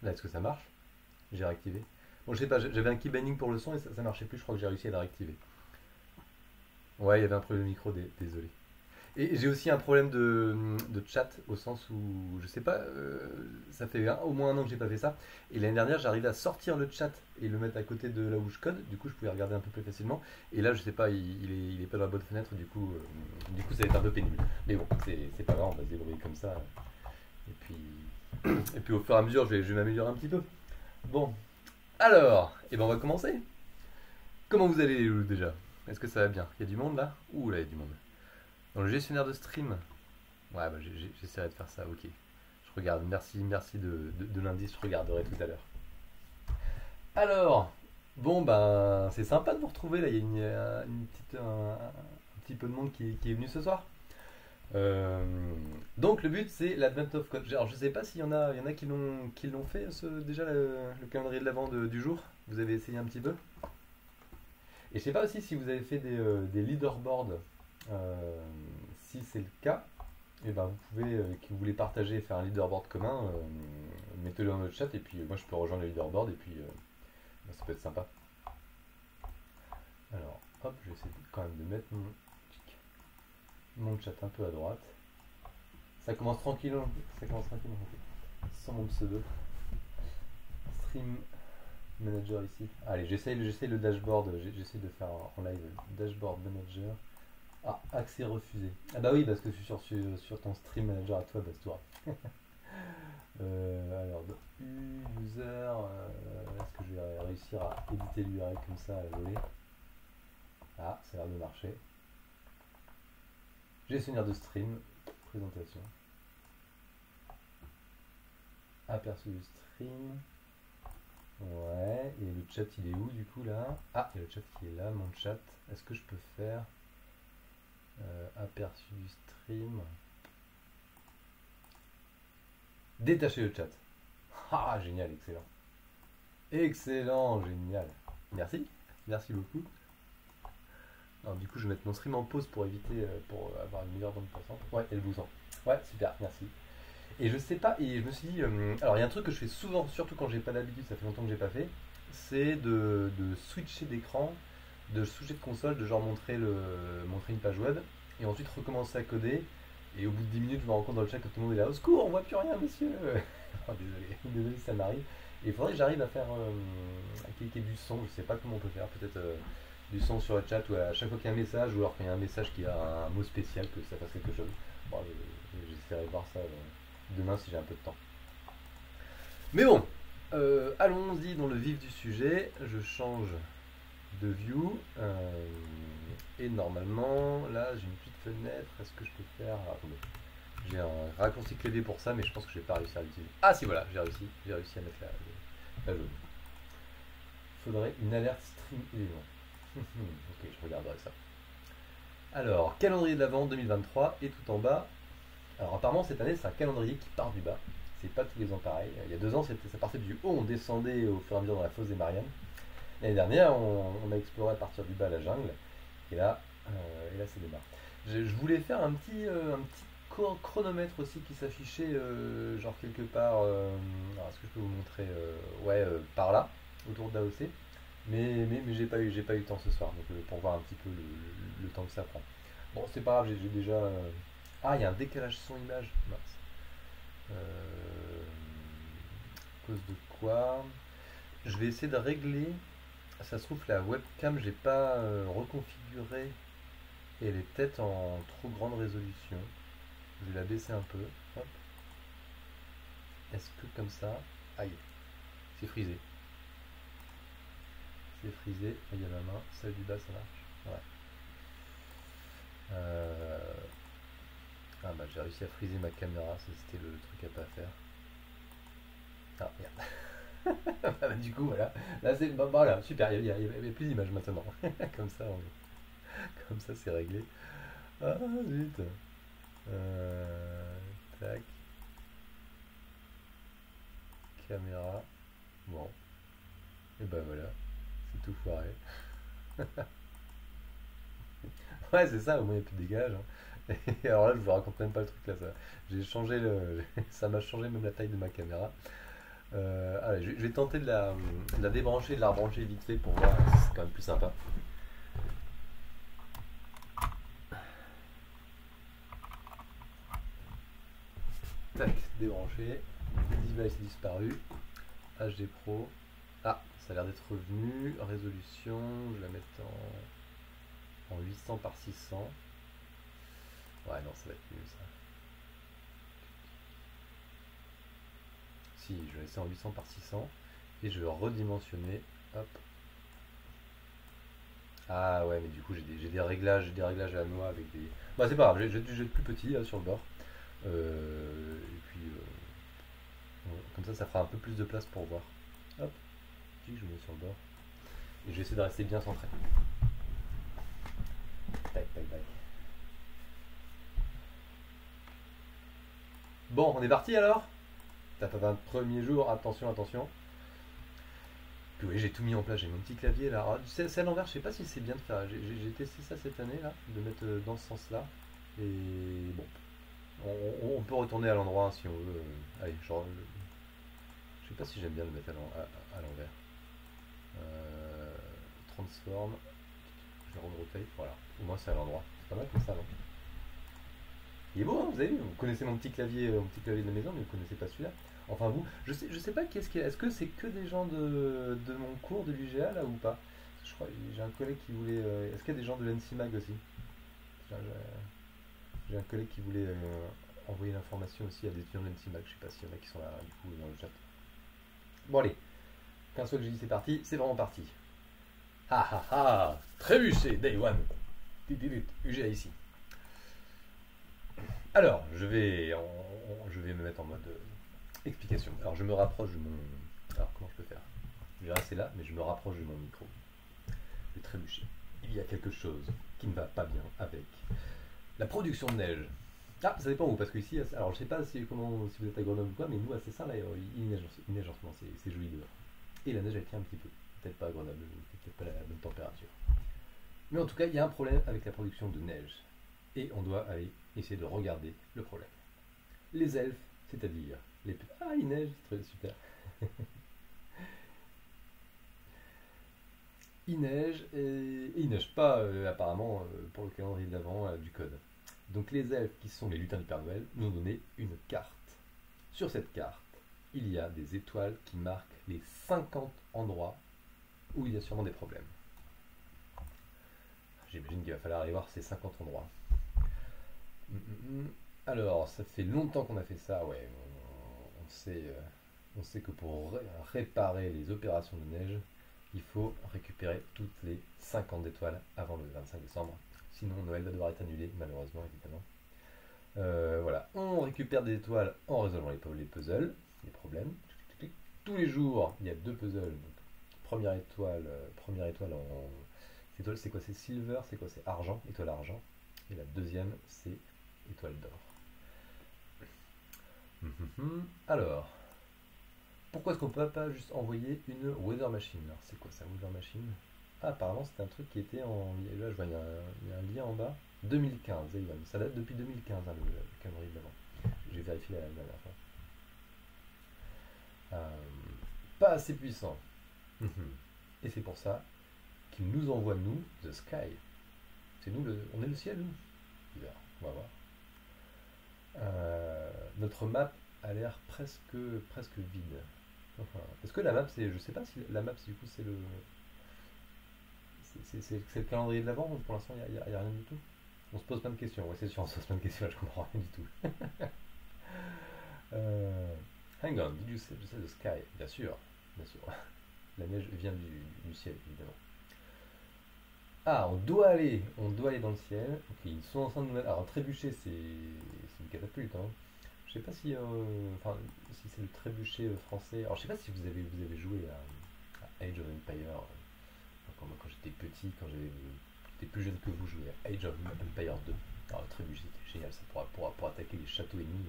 Là, est-ce que ça marche? J'ai réactivé. Bon, je sais pas, j'avais un key binding pour le son et ça marchait plus. Je crois que j'ai réussi à le réactiver. Ouais, il y avait un problème de micro, désolé. Et j'ai aussi un problème de chat au sens où, je sais pas, ça fait au moins un an que j'ai pas fait ça. Et l'année dernière, j'arrivais à sortir le chat et le mettre à côté de là où je code. Du coup, je pouvais regarder un peu plus facilement. Et là, je sais pas, il est pas dans la bonne fenêtre. Du coup, ça va être un peu pénible. Mais bon, c'est pas grave, on va se débrouiller comme ça. Et puis, et puis au fur et à mesure, je vais m'améliorer un petit peu. Bon, alors, et ben on va commencer. Comment vous allez les loups déjà? Est-ce que ça va bien? Il y a du monde là? Ouh là, il y a du monde. Dans le gestionnaire de stream. Ouais, bah j'essaierai de faire ça, ok. Je regarde, merci de l'indice, je regarderai tout à l'heure. Alors, bon ben c'est sympa de vous retrouver là, il y a un petit peu de monde qui est venu ce soir. Euh, donc le but c'est l'Advent of Code. Alors je sais pas s'il y en a qui l'ont fait déjà le calendrier de l'avant du jour. Vous avez essayé un petit peu. Et je sais pas aussi si vous avez fait des leaderboards. Si c'est le cas, et ben vous pouvez, si vous voulez partager et faire un leaderboard commun, mettez-le dans notre chat et puis moi je peux rejoindre le leaderboard et puis ben, ça peut être sympa. Alors hop, je vais essayer quand même de mettre mon chat un peu à droite. Ça commence tranquillement, ok. Sans mon pseudo. Stream manager ici. Allez, j'essaye le dashboard, j'essaye de faire en live dashboard manager. Ah, accès refusé. Ah bah oui, parce que je suis sur ton stream manager à toi, Bastoura. Alors, user, est-ce que je vais réussir à éditer l'URL comme ça à la volée? Ah, ça a l'air de marcher. Gestionnaire de stream, présentation. Aperçu du stream. Ouais, et le chat il est où du coup là? Ah, il y a le chat qui est là, mon chat. Est-ce que je peux faire aperçu du stream? Détacher le chat. Ah, génial, excellent. Excellent, génial. Merci, merci beaucoup. Alors, du coup, je vais mettre mon stream en pause pour éviter, pour avoir une meilleure bande passante. Ouais, et le bouton. Ouais, super, merci. Et je sais pas, et je me suis dit, alors il y a un truc que je fais souvent, surtout quand j'ai pas d'habitude, ça fait longtemps que j'ai pas fait, c'est de switcher d'écran, de switcher de console, de genre montrer une page web, et ensuite recommencer à coder. Et au bout de 10 minutes, je me rends compte dans le chat que tout le monde est là, au secours, on voit plus rien, monsieur. Oh, désolé, désolé, ça m'arrive. Et il faudrait que j'arrive à faire qu'il y ait du son, je sais pas comment on peut faire, peut-être du son sur le chat ou à chaque fois qu'il y a un message, ou alors qu'il y a un message qui a un mot spécial, que ça fasse quelque chose. Bon, j'essaierai de voir ça demain si j'ai un peu de temps. Mais bon, allons-y dans le vif du sujet. Je change de view. Et normalement, là, j'ai une petite fenêtre. Est-ce que je peux faire. Attendez. J'ai un raccourci clé D pour ça, mais je pense que je vais pas réussir à l'utiliser. Ah si, voilà, j'ai réussi. J'ai réussi à mettre la jaune. Il faudrait une alerte stream élément. Ok, je regarderai ça. Alors, calendrier de l'Avent 2023 et tout en bas. Alors apparemment cette année c'est un calendrier qui part du bas. C'est pas tous les ans pareil. Il y a 2 ans ça partait du haut, on descendait au fur et à mesure dans la fosse des Mariannes. L'année dernière on a exploré à partir du bas la jungle. Et là ça démarre. Je voulais faire un petit chronomètre aussi qui s'affichait genre quelque part. Alors est-ce que je peux vous montrer ouais par là, autour de l'AOC. Mais j'ai pas eu le temps ce soir, donc pour voir un petit peu le temps que ça prend. Bon, c'est pas grave, j'ai déjà. Ah, il y a un décalage son-image. Mince. À cause de quoi? Je vais essayer de régler. Ça se trouve, la webcam, j'ai pas reconfiguré et elle est peut-être en trop grande résolution. Je vais la baisser un peu. Hop. Est-ce que comme ça. Aïe, c'est frisé. C'est frisé. Il y a ma main. Celle du bas, ça marche. Ouais. Euh, Ah bah j'ai réussi à friser ma caméra, ça c'était le truc à pas faire. Ah merde. Ah, bah, du coup voilà, là c'est bah, voilà, super, il y a plus d'images maintenant. Comme ça, comme ça c'est réglé. Ah zut. Euh, Tac, caméra. Bon, et bah voilà, c'est tout foiré. Ouais c'est ça, au moins il n'y a plus de dégage, hein. Et alors là je vous raconte même pas le truc là, ça. J'ai changé ça m'a changé même la taille de ma caméra. Allez, je vais tenter de la débrancher, de la rebrancher vite fait pour voir si c'est quand même plus sympa. Tac, débranché. Device disparu. HD Pro. Ah, ça a l'air d'être revenu. Résolution, je vais la mettre en 800 par 600. Ouais, non, ça va être mieux ça. Si, je vais laisser en 800 par 600 et je vais redimensionner. Hop. Ah ouais, mais du coup j'ai des réglages à la noix avec des. Bah c'est pas grave, j'ai du jet plus petit là sur le bord. Et puis ouais, comme ça fera un peu plus de place pour voir. Hop, je mets sur le bord. Et j'essaie de rester bien centré. Tac, tac, tac. Bon, on est parti alors. T'as un premier jour, attention, attention. Puis oui, j'ai tout mis en place, j'ai mon petit clavier là. Alors, c'est à l'envers, je sais pas si c'est bien de faire. J'ai testé ça cette année là, de mettre dans ce sens-là. Et bon, on peut retourner à l'endroit si on veut. Allez, genre, je sais pas si j'aime bien le mettre à l'envers. Euh, Transform, je le rotate, voilà. Au moins c'est à l'endroit. C'est pas mal comme ça, non? Il est beau, hein, vous avez vu, vous connaissez mon petit clavier de la maison, mais vous connaissez pas celui-là. Enfin vous, je sais pas est-ce que c'est que des gens de mon cours de l'UGA là ou pas? Je crois, j'ai un collègue qui voulait. Est-ce qu'il y a des gens de l'NCMAG aussi? J'ai un collègue qui voulait envoyer l'information aussi à des étudiants de l'NCMAG. Je sais pas s'il y en a qui sont là du coup dans le chat. Bon allez, 15 fois que j'ai dit c'est parti, c'est vraiment parti. Ah ah ah, trébuché, day one. UGA ici. Alors, je vais me mettre en mode explication. Alors, je me rapproche de mon. Alors, comment je peux faire? Je vais rester là, mais je me rapproche de mon micro. Je vais trébucher. Il y a quelque chose qui ne va pas bien avec la production de neige. Ah, ça dépend où, parce que ici, alors je sais pas si vous êtes à Grenoble ou quoi, mais nous, c'est ça là, il neige en ce moment, c'est joli dehors. Et la neige, elle tient un petit peu. Peut-être pas à Grenoble, peut-être pas la bonne température. Mais en tout cas, il y a un problème avec la production de neige. Et on doit aller essayer de regarder le problème. Les elfes, c'est-à-dire les. Ah, il neige, c'est très super. Il neige et il neige pas apparemment pour le calendrier de l'avant du code. Donc les elfes qui sont les lutins du Père Noël nous ont donné une carte. Sur cette carte, il y a des étoiles qui marquent les 50 endroits où il y a sûrement des problèmes. J'imagine qu'il va falloir aller voir ces 50 endroits. Alors, ça fait longtemps qu'on a fait ça, ouais. On sait que pour réparer les opérations de neige, il faut récupérer toutes les 50 étoiles avant le 25 décembre. Sinon, Noël va devoir être annulé, malheureusement, évidemment. Voilà, on récupère des étoiles en résolvant les puzzles, les problèmes. Tous les jours, il y a deux puzzles. Donc, première étoile en. Étoile, c'est quoi? C'est silver, c'est quoi? C'est argent, étoile argent. Et la deuxième, c'est étoile d'or. Alors, pourquoi est-ce qu'on ne peut pas juste envoyer une weather machine? Alors, c'est quoi ça, weather machine? Ah, apparemment, c'était un truc qui était en. Là, je vois, il y a un lien en bas. 2015, ça date depuis 2015, hein, le calendrier de l'avant. J'ai vérifié la dernière fois. Pas assez puissant. Et c'est pour ça qu'il nous envoie, nous, The Sky. C'est nous, on est le ciel, nous. Bizarre, on va voir. Notre map a l'air presque vide. Enfin, est-ce que la map, c'est. Je sais pas si la map, du coup, c'est le. C'est le calendrier de l'avant, pour l'instant, il n'y a rien du tout. On se pose plein de questions, ouais, c'est sûr, on se pose plein de questions, je comprends rien du tout. Hang on, did you say the sky? Bien sûr, bien sûr. La neige vient du ciel, évidemment. Ah, on doit aller dans le ciel. Ok, ils sont en train de nous mettre. Alors, trébucher, c'est une catapulte, hein. Je sais pas si, enfin, si c'est le trébuchet français. Alors, je sais pas si vous avez joué à Age of Empire. Quand j'étais petit, quand j'étais plus jeune que vous, je jouais à Age of Empire 2. Alors, le trébuchet, c'était génial, ça pour attaquer les châteaux ennemis.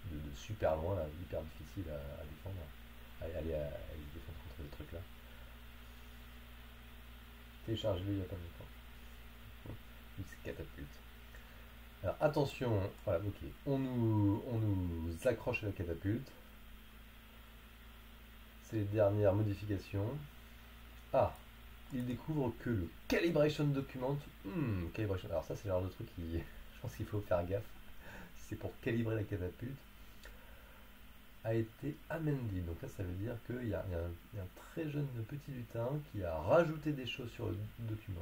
C'est de super loin, là, hyper difficile à défendre. Aller défendre contre des trucs là. Téléchargez-le il n'y a pas longtemps. X catapulte. Alors attention, voilà, ok. On nous accroche à la catapulte. ces dernières modifications. Ah, il découvre que le calibration document. Calibration. Alors ça c'est le genre de truc qui. Je pense qu'il faut faire gaffe. Si c'est pour calibrer la catapulte. A été amendé. Donc là ça veut dire qu'il y a un très jeune petit lutin qui a rajouté des choses sur le document.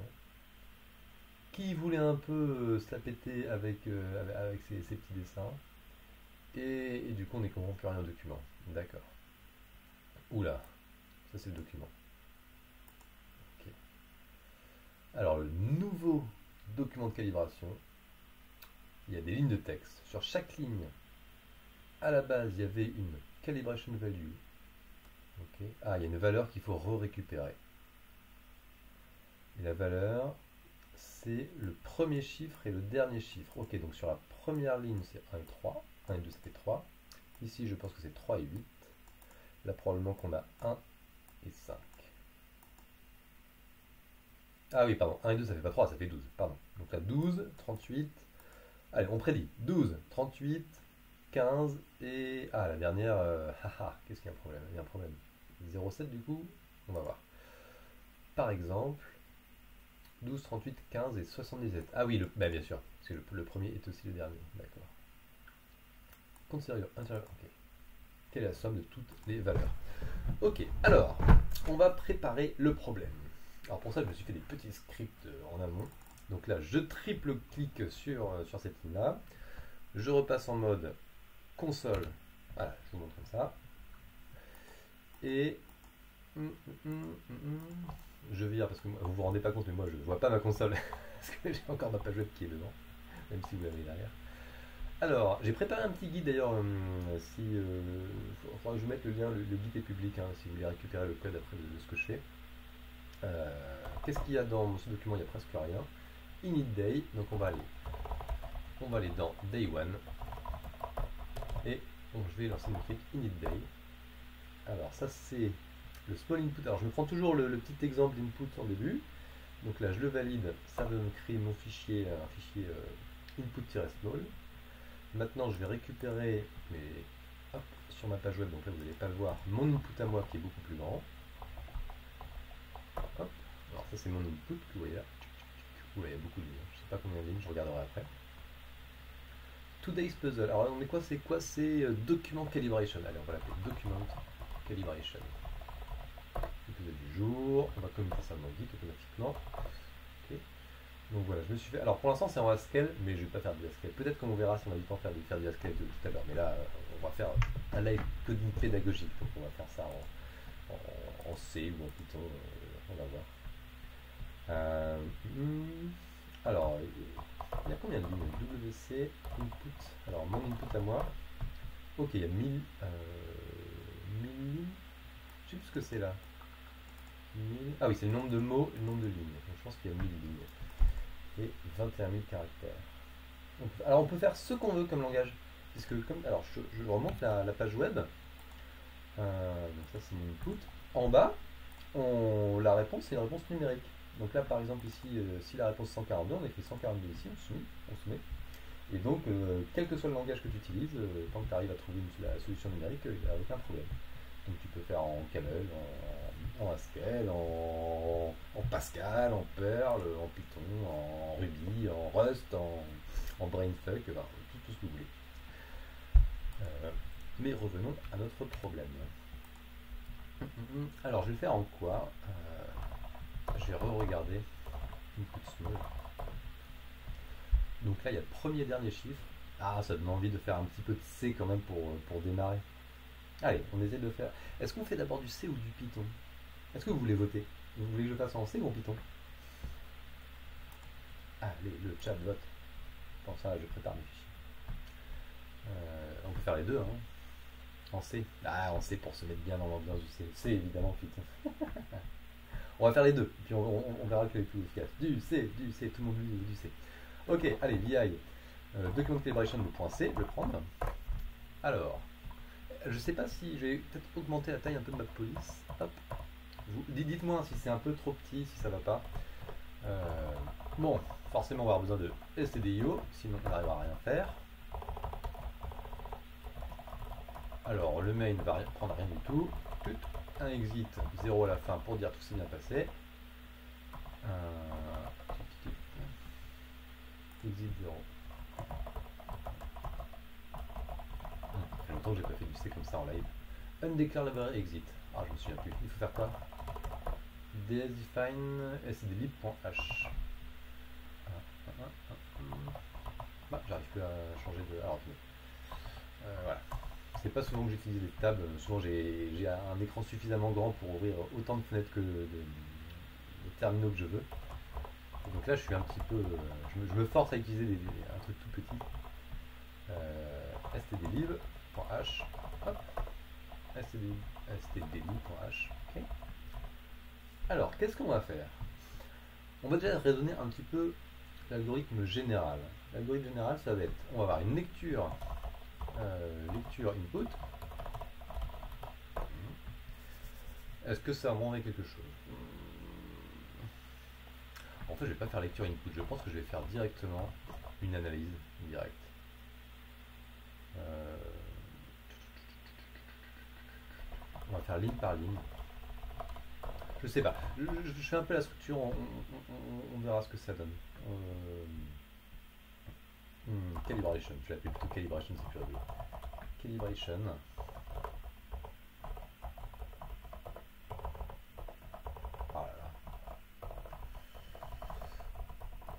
Qui voulait un peu se la péter avec ses petits dessins. Et du coup on est comment plus rien au document. D'accord. Oula, ça c'est le document. Ok. Alors le nouveau document de calibration, il y a des lignes de texte. Sur chaque ligne, à la base il y avait une calibration value. Ok. Ah, il y a une valeur qu'il faut récupérer. Et la valeur, c'est le premier chiffre et le dernier chiffre. Ok, donc sur la première ligne c'est 1 et 3. 1 et 2 ça fait 3. Ici je pense que c'est 3 et 8. Là probablement qu'on a 1 et 5. Ah oui, pardon, 1 et 2 ça fait pas 3, ça fait 12. Pardon. Donc là 12, 38. Allez, on prédit. 12, 38, 15 et... Ah, la dernière... qu'est-ce qu'il y a un problème? Il y a un problème. 0,7 du coup? On va voir. Par exemple, 12, 38, 15 et 77. Ah oui, bah, bien sûr, parce que le premier est aussi le dernier. D'accord. Compte sérieux, intérieur, ok. Quelle est la somme de toutes les valeurs? Ok, alors, on va préparer le problème. Alors pour ça, je me suis fait des petits scripts en amont. Donc là, je triple-clique sur cette ligne-là. Je repasse en mode console. Voilà, je vous montre comme ça. Et je vire, parce que vous vous rendez pas compte, mais moi je ne vois pas ma console. Parce que j'ai encore ma page web qui est devant, même si vous l'avez derrière. Alors, j'ai préparé un petit guide d'ailleurs, faudra que je mette le lien, le guide est public, hein, si vous voulez récupérer le code après de ce que je fais. Qu'est-ce qu'il y a dans ce document? Il n'y a presque rien. Init day, donc on va aller dans day 1 et donc je vais lancer une métrique init day. Alors ça c'est le small input. Alors je me prends toujours le petit exemple d'input en début. Donc là je le valide, ça va me créer mon fichier, un fichier input-small. Maintenant je vais récupérer sur ma page web, donc là vous n'allez pas le voir, mon input à moi qui est beaucoup plus grand. Hop. Alors ça c'est mon input que vous voyez là. Oula, il y a beaucoup de lignes, je ne sais pas combien de lignes, je regarderai après. Today's puzzle. Alors on est quoi? C'est document calibration. Allez, on va l'appeler document calibration. Épisode du jour, on va communiquer ça dans le Git automatiquement. Ok. Donc voilà, je me suis fait. Alors pour l'instant c'est en Haskell, mais je ne vais pas faire du Haskell. Peut-être qu'on verra si on a du temps de faire du Haskell tout à l'heure. Mais là, on va faire un live coding pédagogique. Donc on va faire ça en C ou en Python. On va voir. Alors, il y a combien de lignes? WC input. Alors mon input à moi. Ok, il y a 1000 lignes. Je sais plus ce que c'est là. 1000. Ah oui, c'est le nombre de mots et le nombre de lignes. Donc je pense qu'il y a 1000 lignes. Et 21 000 caractères. Alors on peut faire ce qu'on veut comme langage. Puisque alors je remonte la page web. Donc ça c'est mon input. En bas, la réponse c'est une réponse numérique. Donc là par exemple ici, si la réponse est 142, on écrit 142 ici, on soumet. Et donc quel que soit le langage que tu utilises, tant que tu arrives à trouver la solution numérique, il n'y a aucun problème. Donc tu peux faire en Camel, en Haskell, en Pascal, en Perl, en Python, en Ruby, en Rust, en Brainfuck, tout ce que vous voulez. Mais revenons à notre problème. Alors je vais le faire en quoi? Je vais re-regarder input small. Donc là il y a le premier et dernier chiffre. Ah, ça donne envie de faire un petit peu de C quand même pour démarrer. Allez, on essaie de le faire. Est-ce qu'on fait d'abord du C ou du Python? Est-ce que vous voulez voter? Vous voulez que je fasse en C ou en Python? Allez, le chat vote. Pour ça, je prépare mes fichiers. On peut faire les deux, hein. En C. Ah, en C pour se mettre bien dans l'ambiance du C. C, évidemment, Python. On va faire les deux, puis on verra lequel est plus efficace. Du C, tout le monde dit du C. Ok, allez, VI. Document calibration, le point C, je vais le prendre. Alors, je sais pas si je vais peut-être augmenter la taille un peu de ma police. Hop. Dites-moi si c'est un peu trop petit, si ça va pas. Bon, forcément on va avoir besoin de stdio, sinon on n'arrivera à rien faire. Alors le main ne va prendre rien du tout. un exit, 0 à la fin pour dire tout s'est bien passé. Exit 0. Ça fait longtemps que j'ai pas fait du C comme ça en live. Undeclared exit. Ah, je me souviens plus. Il faut faire quoi? Define sdlib.h. Bah, j'arrive plus à changer de. Alors, voilà. C'est pas souvent que j'utilise les tabs. Souvent, j'ai un écran suffisamment grand pour ouvrir autant de fenêtres que de terminaux que je veux. Et donc là, je suis un petit peu. Je me force à utiliser un truc tout petit. stdlib.h. Hop. stdlib.h. Ok. Alors, qu'est-ce qu'on va faire? On va déjà raisonner un petit peu l'algorithme général. L'algorithme général, ça va être, on va avoir une lecture input. Est-ce que ça rendrait quelque chose? En fait, je vais pas faire lecture input. Je pense que je vais faire directement une analyse directe. On va faire ligne par ligne. Je sais pas. Je fais un peu la structure. On verra ce que ça donne. Calibration. Je vais l'appeler plutôt calibration, c'est plus rigolo. Calibration. Oh là là.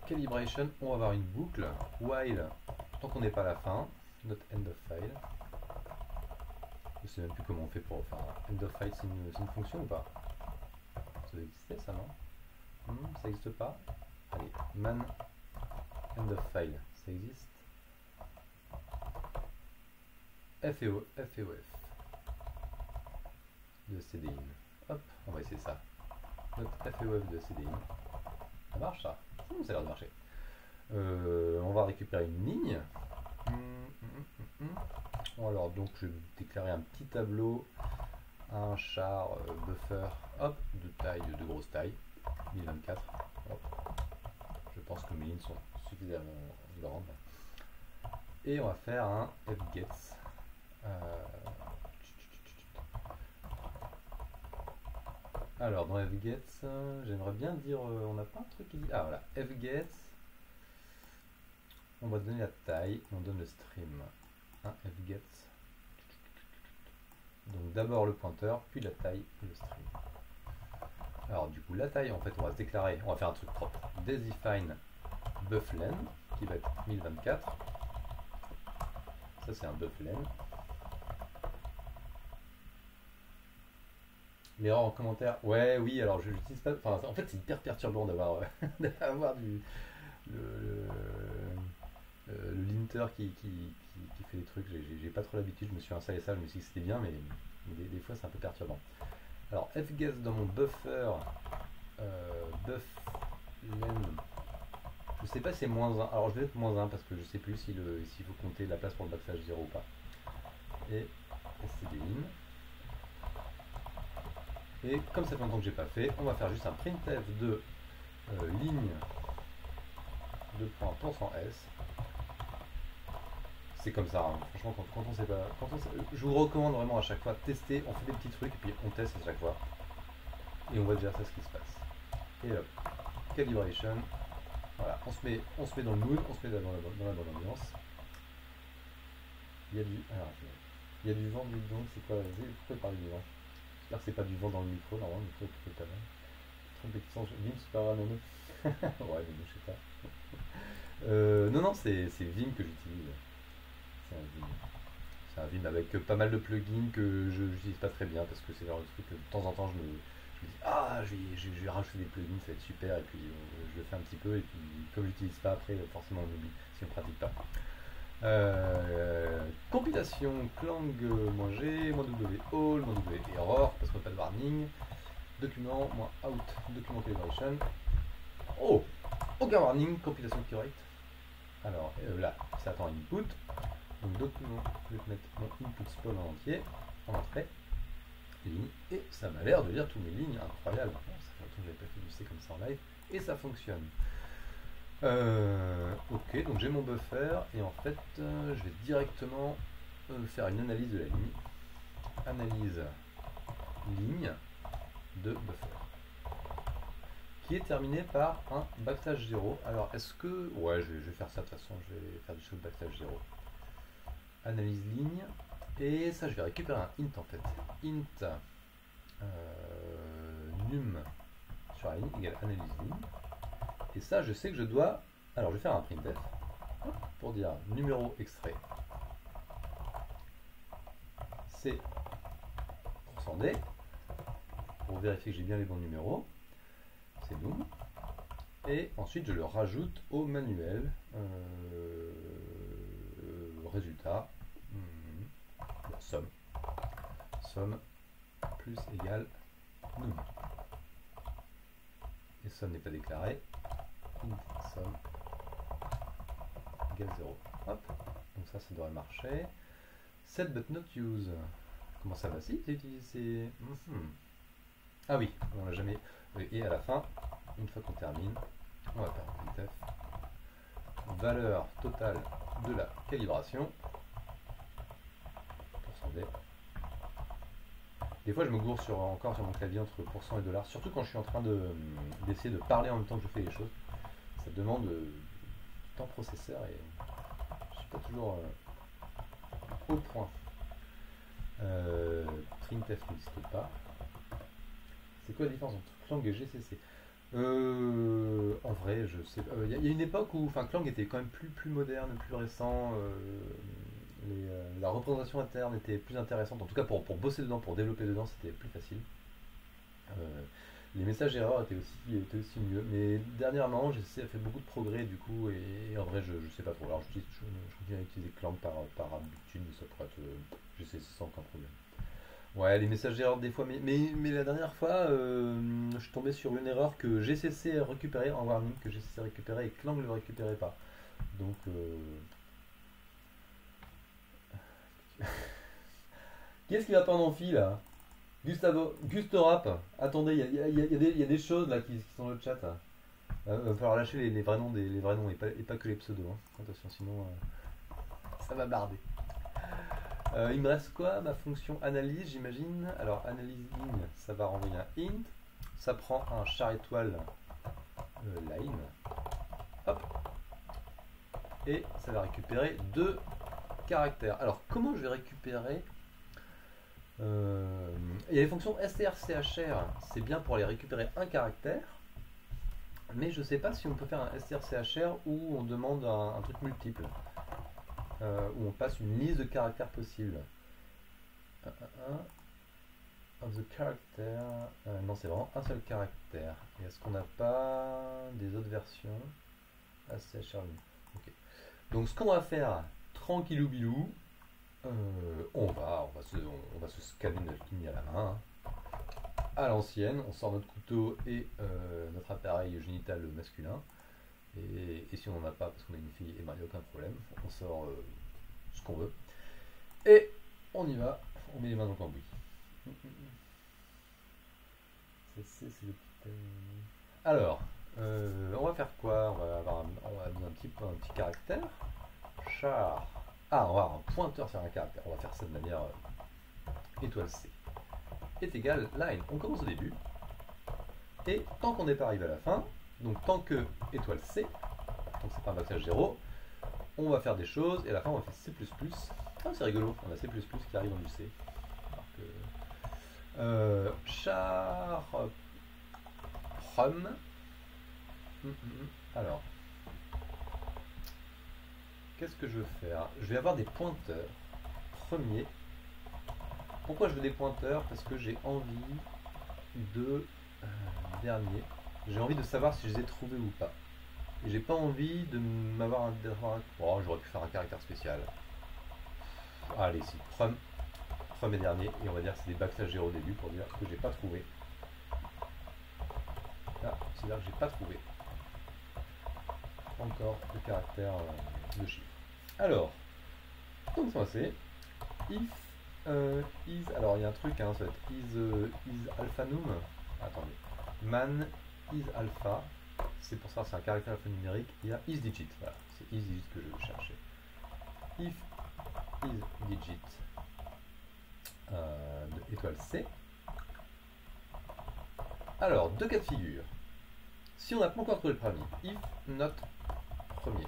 Calibration, on va avoir une boucle. While, tant qu'on n'est pas à la fin. Not end of file. Je sais même plus comment on fait pour faire un end of file, c'est une fonction ou pas? Ça doit exister ça, non? Ça n'existe pas. Allez, man end of file, ça existe. FEOF de CDIN. Hop, on va essayer ça. Notre FEOF de CDIN. Ça marche ça? Ça a l'air de marcher. On va récupérer une ligne. Alors donc je vais déclarer un petit tableau, un char buffer, hop, de grosse taille, 1024. Hop. Je pense que mes lignes sont suffisamment grandes. Et on va faire un fgets. Alors dans fgets, j'aimerais bien dire, on n'a pas un truc qui dit, ah voilà, fgets, on va donner la taille, on donne le stream, un fgets, donc d'abord le pointeur, puis la taille et le stream. Alors du coup la taille, en fait on va se déclarer, on va faire un truc propre, define bufflen, qui va être 1024, ça c'est un bufflen. L'erreur en commentaire. Ouais, oui, alors je l'utilise pas. Enfin, en fait, c'est hyper perturbant d'avoir le linter qui fait des trucs. J'ai pas trop l'habitude. Je me suis installé ça. Je me suis dit que c'était bien, mais des fois, c'est un peu perturbant. Alors, fguess dans mon buffer. Bufflen. Je sais pas si c'est -1. Alors, je vais mettre -1 parce que je sais plus s'il faut compter la place pour le backslash 0 ou pas. Et stdin. Et comme ça fait longtemps que j'ai pas fait, on va faire juste un printf de ligne de point %s. C'est comme ça, hein. Franchement, quand on sait pas, je vous recommande vraiment à chaque fois tester. On fait des petits trucs et puis on teste à chaque fois et on voit déjà ça ce qui se passe. Et hop, calibration. Voilà, on se met dans le mood, on se met dans la bonne ambiance. Il y a du vent, donc c'est quoi? Pourquoi parler du vent? J'espère que c'est pas du vent dans le micro, normalement le micro est plutôt pas mal. Compétition, Vim Super Nano. Ouais, mais je sais pas. Non, c'est Vim que j'utilise. C'est un Vim. C'est un Vim avec pas mal de plugins que je n'utilise pas très bien parce que c'est genre le truc que de temps en temps je me dis ah, je vais rajouter des plugins, ça va être super, et puis je le fais un petit peu, et puis comme je l'utilise pas après, forcément on oublie si on pratique pas. Compilation clang -g, -w all, -w error, parce qu'on n'a pas de warning, document -out, document calibration. Oh, aucun warning, compilation correcte. Alors là, ça attend input, donc document, je vais mettre mon input spawn en entier, en entrée, ligne, et ça m'a l'air de lire toutes mes lignes, incroyable. Bon, ça fait longtemps que j'avais pas fait du C comme ça en live, et ça fonctionne. Ok, donc j'ai mon buffer et en fait je vais directement faire une analyse de la ligne. Analyse ligne de buffer qui est terminé par un backslash 0. Alors est-ce que... Ouais, je vais faire ça de toute façon, je vais faire du show backslash 0. Analyse ligne. Et ça, je vais récupérer un int en fait. Int num sur la ligne égale analyse ligne. Et ça, je sais que je dois... Alors, je vais faire un printf pour dire numéro extrait. C'est %d pour vérifier que j'ai bien les bons numéros. C'est num. Et ensuite, je le rajoute au manuel. Résultat. Somme. Somme plus égale num. Et somme n'est pas déclaré. Int somme égale 0. Hop. Donc ça devrait marcher. Set but not use. Comment ça va? Si, c'est utilisé. Ah oui, on l'a jamais. Et à la fin, une fois qu'on termine, on va faire un printf. Valeur totale de la calibration. %d. Des fois, je me gourre encore sur mon clavier entre % et $, surtout quand je suis en train d'essayer de parler en même temps que je fais les choses. Ça demande du temps processeur et je suis pas toujours au point. Printf n'existe pas. C'est quoi la différence entre Clang et GCC? En vrai, je sais pas. Il y a une époque où Clang était quand même plus moderne, plus récent. La représentation interne était plus intéressante. En tout cas, pour bosser dedans, pour développer dedans, c'était plus facile. Les messages d'erreur étaient aussi mieux. Mais dernièrement, GCC a fait beaucoup de progrès du coup. Et en vrai, je sais pas trop. Alors, je continue à utiliser Clang par habitude, mais ça pourrait être GCC sans aucun problème. Ouais, les messages d'erreur des fois, mais la dernière fois, je suis tombé sur une erreur que GCC a récupérée en warning, que GCC récupérait et Clang ne le récupérait pas. Donc, qui est-ce qui va prendre en fil là? Gustorap, attendez, il y a des choses là qui sont dans le chat. Il va falloir lâcher les vrais noms, et pas que les pseudos. Hein. Attention, sinon ça va barder. Il me reste quoi? Ma fonction analyse, j'imagine. Alors, analyse ligne, ça va renvoyer un int. Ça prend un char étoile line. Hop. Et ça va récupérer 2 caractères. Alors, comment je vais récupérer il y a les fonctions strchr, c'est bien pour aller récupérer un caractère. Mais je ne sais pas si on peut faire un strchr où on demande un truc multiple. Où on passe une liste de caractères possibles. Of the character. Non, c'est vraiment un seul caractère. Et est-ce qu'on n'a pas des autres versions? ACHR. Ok. Donc ce qu'on va faire, tranquillou bilou, on va se scanner notre ligne à la main. À l'ancienne, on sort notre couteau et notre appareil génital masculin. Et si on n'en a pas parce qu'on est une fille, il n'y a aucun problème. On sort ce qu'on veut. Et on y va. On met les mains dans le cambouis. Alors, on va faire quoi? On va donner un petit caractère. Char. Ah, on va avoir un pointeur sur un caractère. On va faire ça de manière étoile C est égal line. On commence au début. Et tant qu'on n'est pas arrivé à la fin, donc tant que étoile C, donc c'est pas un backslash 0, on va faire des choses et à la fin on va faire C++. Ah, c'est rigolo, on a C++ qui arrive dans du C. Char prom. Alors, qu'est-ce que je veux faire? Je vais avoir des pointeurs. Premier. Pourquoi je veux des pointeurs? Parce que j'ai envie de dernier. J'ai envie de savoir si je les ai trouvés ou pas. Et j'ai pas envie de m'avoir un... Oh, j'aurais pu faire un caractère spécial. Allez, si. Premier dernier. Et on va dire que c'est des backslash 0 au début pour dire que j'ai pas trouvé. Là, c'est là que j'ai pas trouvé. Encore le caractère de chiffre. Alors, donc ça c'est if is. Alors il y a un truc, hein, ça va être is alpha num. Attendez. Man is alpha. C'est pour ça, c'est un caractère alphanumérique. Il y a is digit. Voilà, c'est is digit que je veux chercher. If is digit de étoile C. Alors, deux cas de figure. Si on n'a pas encore trouvé le premier, if not premier,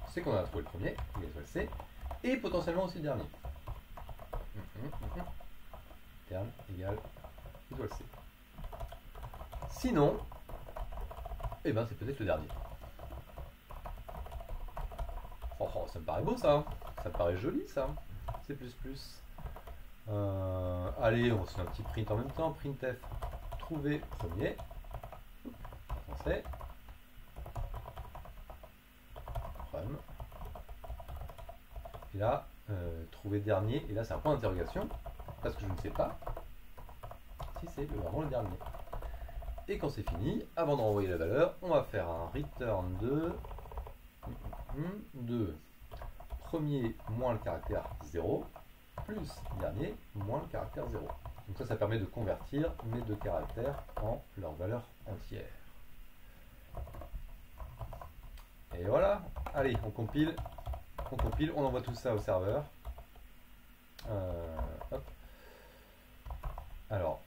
c'est qu'on a trouvé le premier, étoile C, et potentiellement aussi le dernier. Terme égale étoile C. Sinon, eh ben c'est peut-être le dernier. Oh, oh, ça me paraît beau ça, ça me paraît joli ça. C++. Allez, on se fait un petit print en même temps. Printf, trouver premier. En français. Run. Et là, trouver dernier. Et là, c'est un point d'interrogation. Parce que je ne sais pas si c'est vraiment le dernier. Et quand c'est fini, avant de renvoyer la valeur, on va faire un return de premier moins le caractère 0 plus dernier moins le caractère 0. Donc ça permet de convertir mes deux caractères en leur valeur entière. Et voilà, allez, on compile, on envoie tout ça au serveur. Hop. Alors,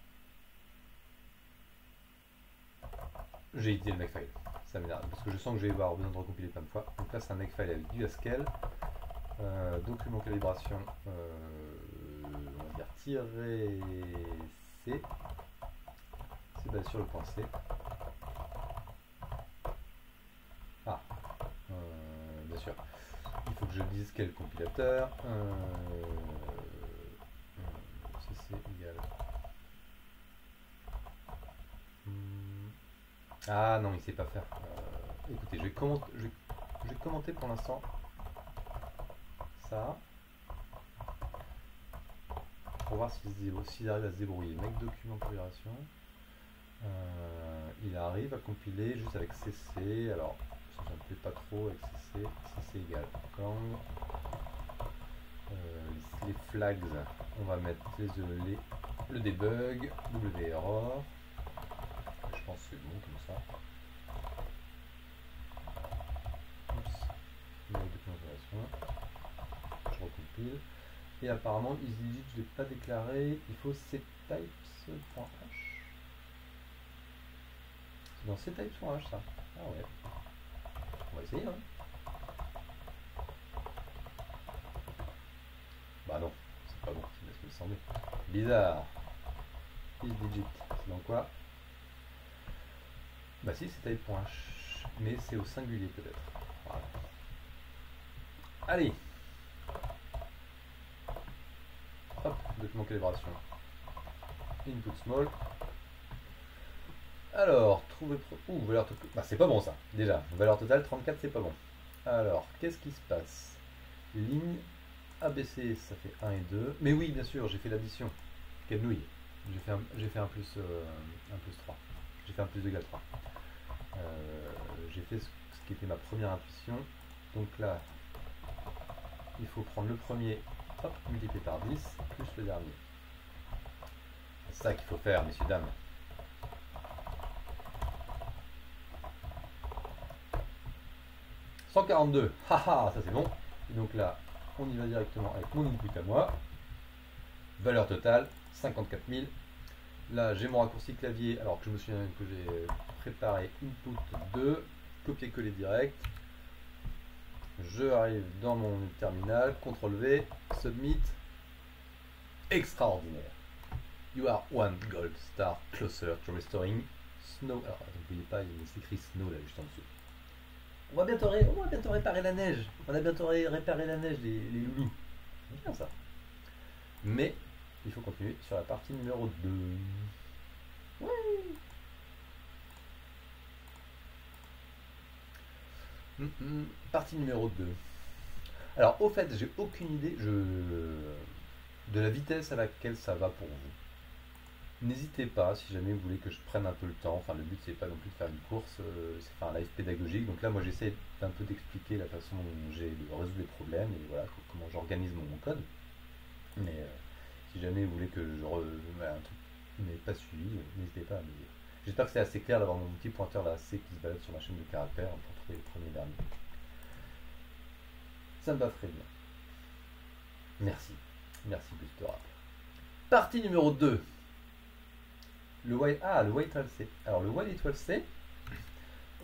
j'ai édité le makefile, ça m'énerve, parce que je sens que je vais avoir besoin de recompiler plein de fois. Donc là c'est un makefile avec du Haskell, document calibration, on va dire -C, c'est basé sur le point C. Ah, bien sûr, il faut que je dise quel compilateur, si c'est égal. Ah non, il sait pas faire. Écoutez, je vais commenter pour l'instant ça. Pour voir s'il arrive à se débrouiller. Make document configuration. Il arrive à compiler juste avec cc. Alors, ça ne me plaît pas trop avec cc. Cc égale lang. Les flags, on va mettre le debug, werror. Je pense que c'est bon comme ça. Oups. Je recompile. Et apparemment, EasyJit, je ne l'ai pas déclaré. Il faut ctypes.h. C'est dans ctypes.h ça. Ah ouais. On va essayer, hein. Bah non, c'est pas bon, c'est ce que me semblait. Bizarre. EasyJit, c'est dans quoi? Bah si, c'est type.h, mais c'est au singulier peut-être. Voilà. Allez. Hop, document calibration. Input small. Alors, trouver... valeur totale. Bah c'est pas bon ça, déjà. Valeur totale 34, c'est pas bon. Alors, qu'est-ce qui se passe? Ligne ABC, ça fait 1 et 2. Mais oui, bien sûr, j'ai fait l'addition. Quelle nouille. J'ai fait un plus 3. J'ai fait un plus égal 3. J'ai fait ce qui était ma première intuition. Donc là, il faut prendre le premier, hop, multiplié par 10, plus le dernier. C'est ça qu'il faut faire, messieurs, dames. « 142, haha, ça c'est bon. » Et donc là, on y va directement avec mon input à moi. Valeur totale, 54 000. Là, j'ai mon raccourci clavier, alors que je me souviens que j'ai préparé input 2, copier-coller direct. Je arrive dans mon terminal, CTRL V, submit. Extraordinaire. You are one gold star closer to restoring snow. Alors, vous ne voyez pas, il s'écrit snow là juste en dessous. On va bientôt réparer la neige. On a bientôt réparé la neige, les loulous. C'est bien ça. Mais il faut continuer sur la partie numéro 2. Oui. Partie numéro 2. Alors, au fait, j'ai aucune idée de la vitesse à laquelle ça va pour vous. N'hésitez pas, si jamais vous voulez que je prenne un peu le temps. Enfin, le but, c'est pas non plus de faire une course, c'est faire un live pédagogique. Donc là, moi, j'essaie d'un peu d'expliquer la façon dont j'ai de résoudre les problèmes et voilà, comment j'organise mon code. Mais si jamais vous voulez que je un truc n'est pas suivi, n'hésitez pas à me dire. J'espère que c'est assez clair d'avoir mon petit pointeur là C qui se balade sur ma chaîne de caractères pour trouver le premier dernier. Ça me va très bien. Merci. Merci Buster. Partie numéro 2. le while étoile C. Alors le while étoile C,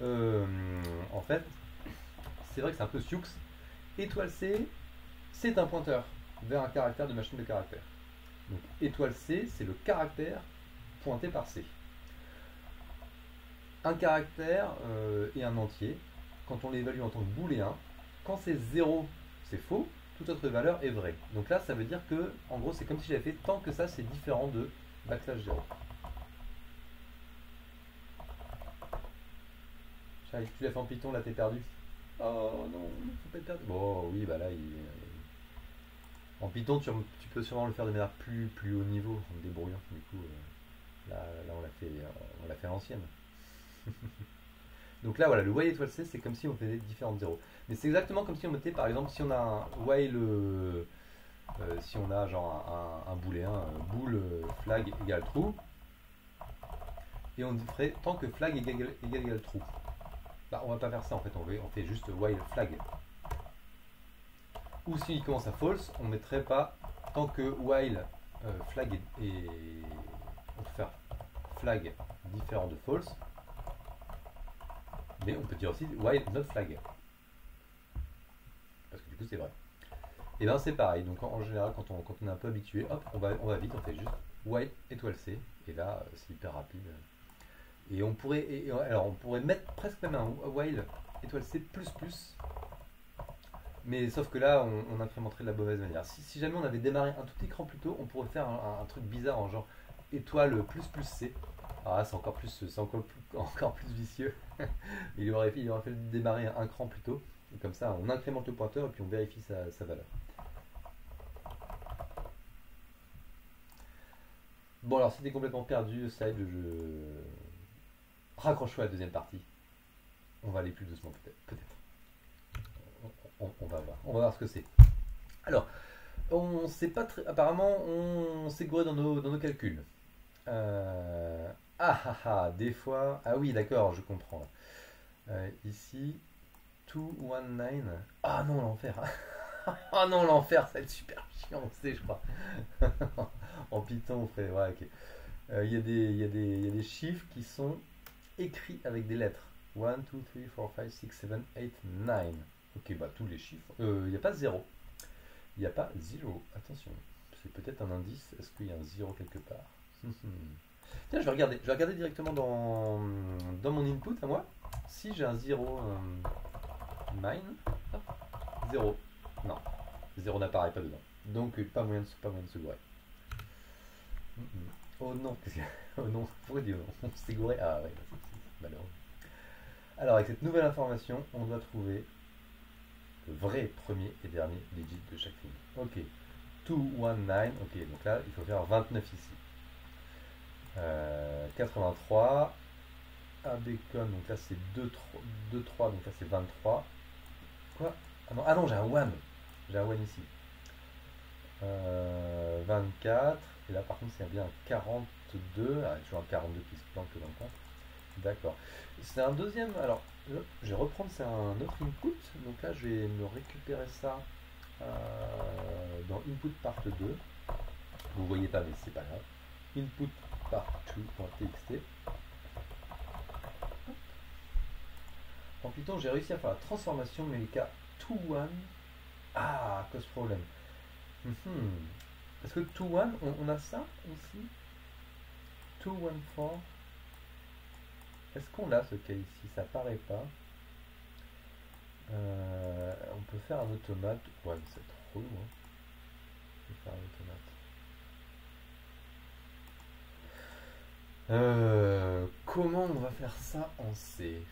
en fait, c'est vrai que c'est un peu sioux. Étoile C, c'est un pointeur vers un caractère de machine de caractère. Donc étoile C, c'est le caractère pointé par C. Un caractère et un entier, quand on l'évalue en tant que booléen, quand c'est 0, c'est faux, toute autre valeur est vraie. Donc là, ça veut dire que, en gros, c'est comme si j'avais fait tant que ça, c'est différent de backslash 0. Charlie, tu l'as fait en Python, là t'es perdu. Oh non, faut pas être perdu. Bon, oui, bah là, en Python, tu peux sûrement le faire de manière plus haut niveau, en te débrouillant. Du coup, là on l'a fait à l'ancienne. Donc là, voilà, le while étoile C, c'est comme si on faisait différentes zéros. Mais c'est exactement comme si on mettait, par exemple, si on a un while, si on a genre un booléen, bool flag égale true, et on ferait tant que flag égale true. Bah, on va pas faire ça en fait, on fait juste while flag. Ou s'il commence à false, on mettrait pas tant que while flag est. On peut faire flag différent de false. Mais on peut dire aussi while not flag. Parce que du coup c'est vrai. Et bien c'est pareil, donc en général quand on est un peu habitué, hop, on va vite, on fait juste while étoile C. Et là c'est hyper rapide. Et on pourrait, alors on pourrait mettre presque même un while étoile C++. Mais sauf que là on incrémenterait de la mauvaise manière. Si jamais on avait démarré un tout petit cran plus tôt, on pourrait faire un truc bizarre en genre étoile ++ C. Ah, c'est encore plus vicieux. il aurait fallu démarrer un cran plus tôt. Et comme ça, on incrémente le pointeur et puis on vérifie sa valeur. Bon, alors si t'es complètement perdu, Side, raccroche-toi à la deuxième partie. On va aller plus doucement, peut-être. On va voir. On va voir ce que c'est. Alors, on sait pas très. Apparemment, on s'est gouré dans nos calculs. Des fois. Ah oui, d'accord, je comprends. Ici, 219. Ah non, l'enfer. Ah non, l'enfer, ça va être super chiant, on sait, je crois. En Python, on ferait. Ouais, ok. Il y a des chiffres qui sont écrits avec des lettres. 1, 2, 3, 4, 5, 6, 7, 8, 9. Ok, bah tous les chiffres. Il n'y a pas 0. Il n'y a pas 0. Attention. C'est peut-être un indice. Est-ce qu'il y a un 0 quelque part? Tiens, je vais regarder directement dans mon input à moi. Si j'ai un 0 mine, 0. Non, 0 n'apparaît pas dedans. Donc pas moyen de se gourer. Oh non, oh non, pourquoi dire non? On s'est gouré. Ah ouais, c'est malheureux. Alors avec cette nouvelle information, on doit trouver le vrai premier et dernier digit de chaque ligne. Ok, 219, ok, donc là il faut faire 29 ici. 83, à bacon, donc là c'est 2, 3, donc là c'est 23. Quoi? Ah non, j'ai un 1. J'ai un 1 ici. 24, et là par contre c'est bien 42. Ah, toujours un 42 qui se plante que dans le compte. D'accord. C'est un deuxième. Alors, je vais reprendre, c'est un autre input. Donc là, je vais me récupérer ça dans input part 2. Vous voyez pas, mais c'est pas grave. Input part2.txt. En Python, j'ai réussi à faire la transformation, mais les cas to1. Ah, cause problème. Parce que to1, on a ça aussi. 214. Est-ce qu'on a ce cas ici? Ça paraît pas. On peut faire un automate. Ouais, mais c'est trop loin. Je vais faire un automate. Comment on va faire ça en C?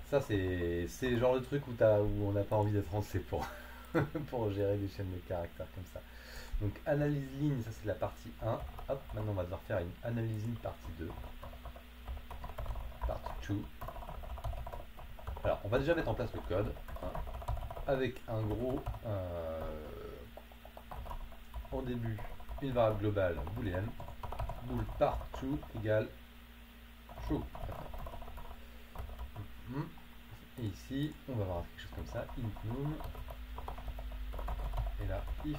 Ça, c'est le genre de truc où on n'a pas envie d'être en C pour, pour gérer des chaînes de caractères comme ça. Donc analyse ligne, ça c'est la partie 1. Hop, maintenant on va devoir faire une analyse ligne partie 2. Partie 2. Alors on va déjà mettre en place le code avec un gros au début une variable globale boolean bool part2 égale true. Et ici on va avoir quelque chose comme ça, int num Et là, if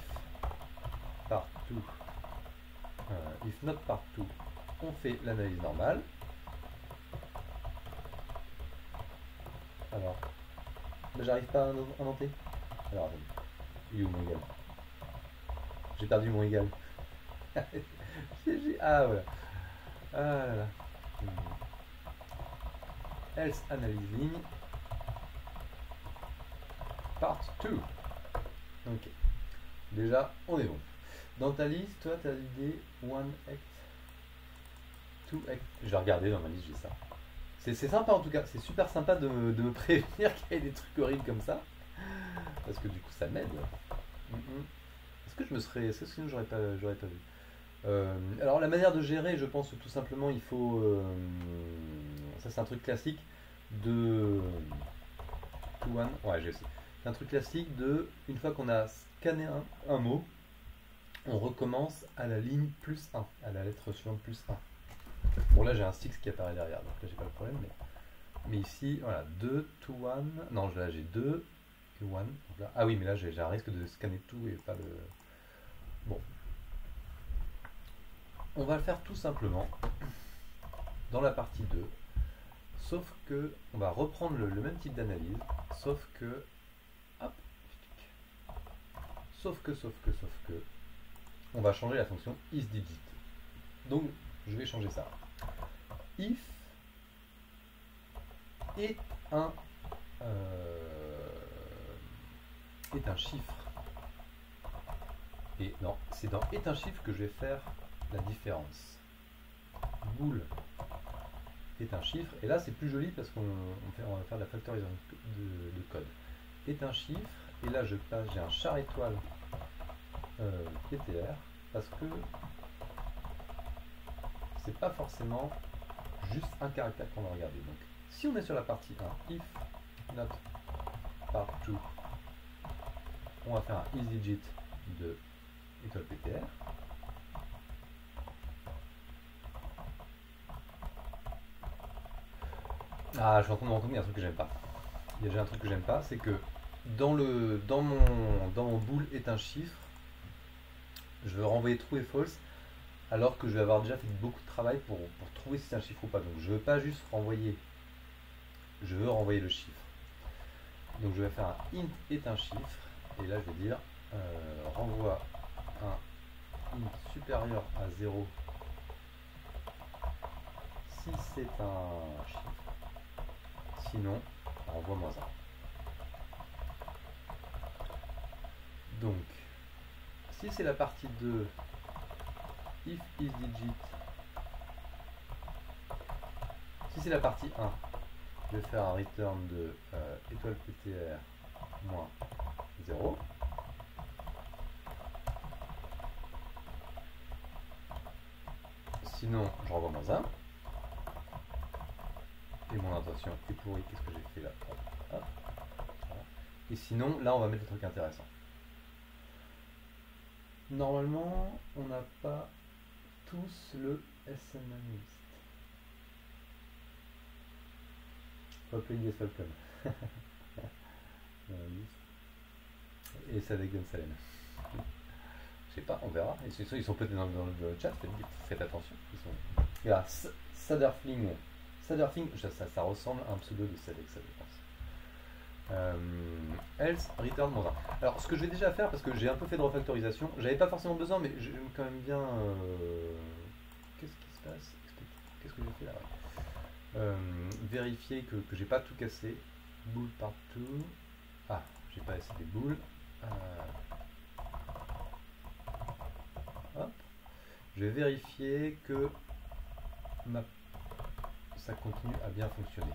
partout, if not partout, on fait l'analyse normale. Alors, j'arrive pas à inventer. Alors, attendez. Il est où mon égal? J'ai perdu mon égal. Ah, voilà. Ah là là. Else analyse ligne. Part 2. Ok. Déjà, on est bon. Dans ta liste, toi, tu as l'idée one act, two act. Je vais regarder dans ma liste, j'ai ça. C'est sympa en tout cas. C'est super sympa de me prévenir qu'il y ait des trucs horribles comme ça. Parce que du coup, ça m'aide. Est-ce que je me serais. Est-ce que sinon, j'aurais pas vu. Alors, la manière de gérer, je pense tout simplement, il faut. Ça, c'est un truc classique de. To one. Ouais, j'ai aussi. C'est un truc classique de. Une fois qu'on a scanné un mot, on recommence à la ligne plus 1, à la lettre suivante plus 1. Bon, là j'ai un sticks qui apparaît derrière, donc là j'ai pas le problème. Mais ici, voilà, 2, to 1. Non, là j'ai 2 et 1. Ah oui, mais là j'ai un risque de scanner tout et pas le. Bon. On va le faire tout simplement dans la partie 2. Sauf que on va reprendre le même type d'analyse. Sauf que. Hop. Sauf que. On va changer la fonction isDigit. Donc, je vais changer ça. If est un chiffre. Et non, c'est dans est un chiffre que je vais faire la différence. Bool est un chiffre. Et là, c'est plus joli parce qu'on va faire de la factorisation de code. Est un chiffre. Et là, j'ai un char étoile PTR parce que c'est pas forcément juste un caractère qu'on va regarder. Donc, si on est sur la partie 1, if not partout, on va faire un isDigit de étoile PTR. Ah, je suis en train de me rendre compte qu'il y a un truc que j'aime pas. Il y a déjà un truc que j'aime pas, c'est que dans mon bool est un chiffre, je veux renvoyer true et false, alors que je vais avoir déjà fait beaucoup de travail pour trouver si c'est un chiffre ou pas. Donc je veux pas juste renvoyer, je veux renvoyer le chiffre. Donc je vais faire un int est un chiffre, et là je vais dire renvoie un int supérieur à 0 si c'est un chiffre, sinon renvoie moins 1. Donc, si c'est la partie 2, if isDigit, si c'est la partie 1, je vais faire un return de étoile PTR moins 0. Sinon, je renvoie moins 1. Et mon intention est pourrie. Qu'est-ce que j'ai fait là? Hop. Voilà. Et sinon, là, on va mettre des trucs intéressants. Normalement, on n'a pas tous le SNanalyst. Open Falcon. Et ça dégonne Salem. Je sais pas, on verra. Ils sont peut-être dans le chat, faites attention. Il y a Saderfling. Saderfling, ça ressemble à un pseudo de Sadex, je pense. Else return moins 1. Alors, ce que je vais déjà faire, parce que j'ai un peu fait de refactorisation, j'avais pas forcément besoin, mais j'aime quand même bien. Qu'est-ce qui se passe? Qu'est-ce que j'ai fait là? Vérifier que j'ai pas tout cassé. Bool partout. Ah, j'ai pas assez des boules. Hop. Je vais vérifier que ça continue à bien fonctionner.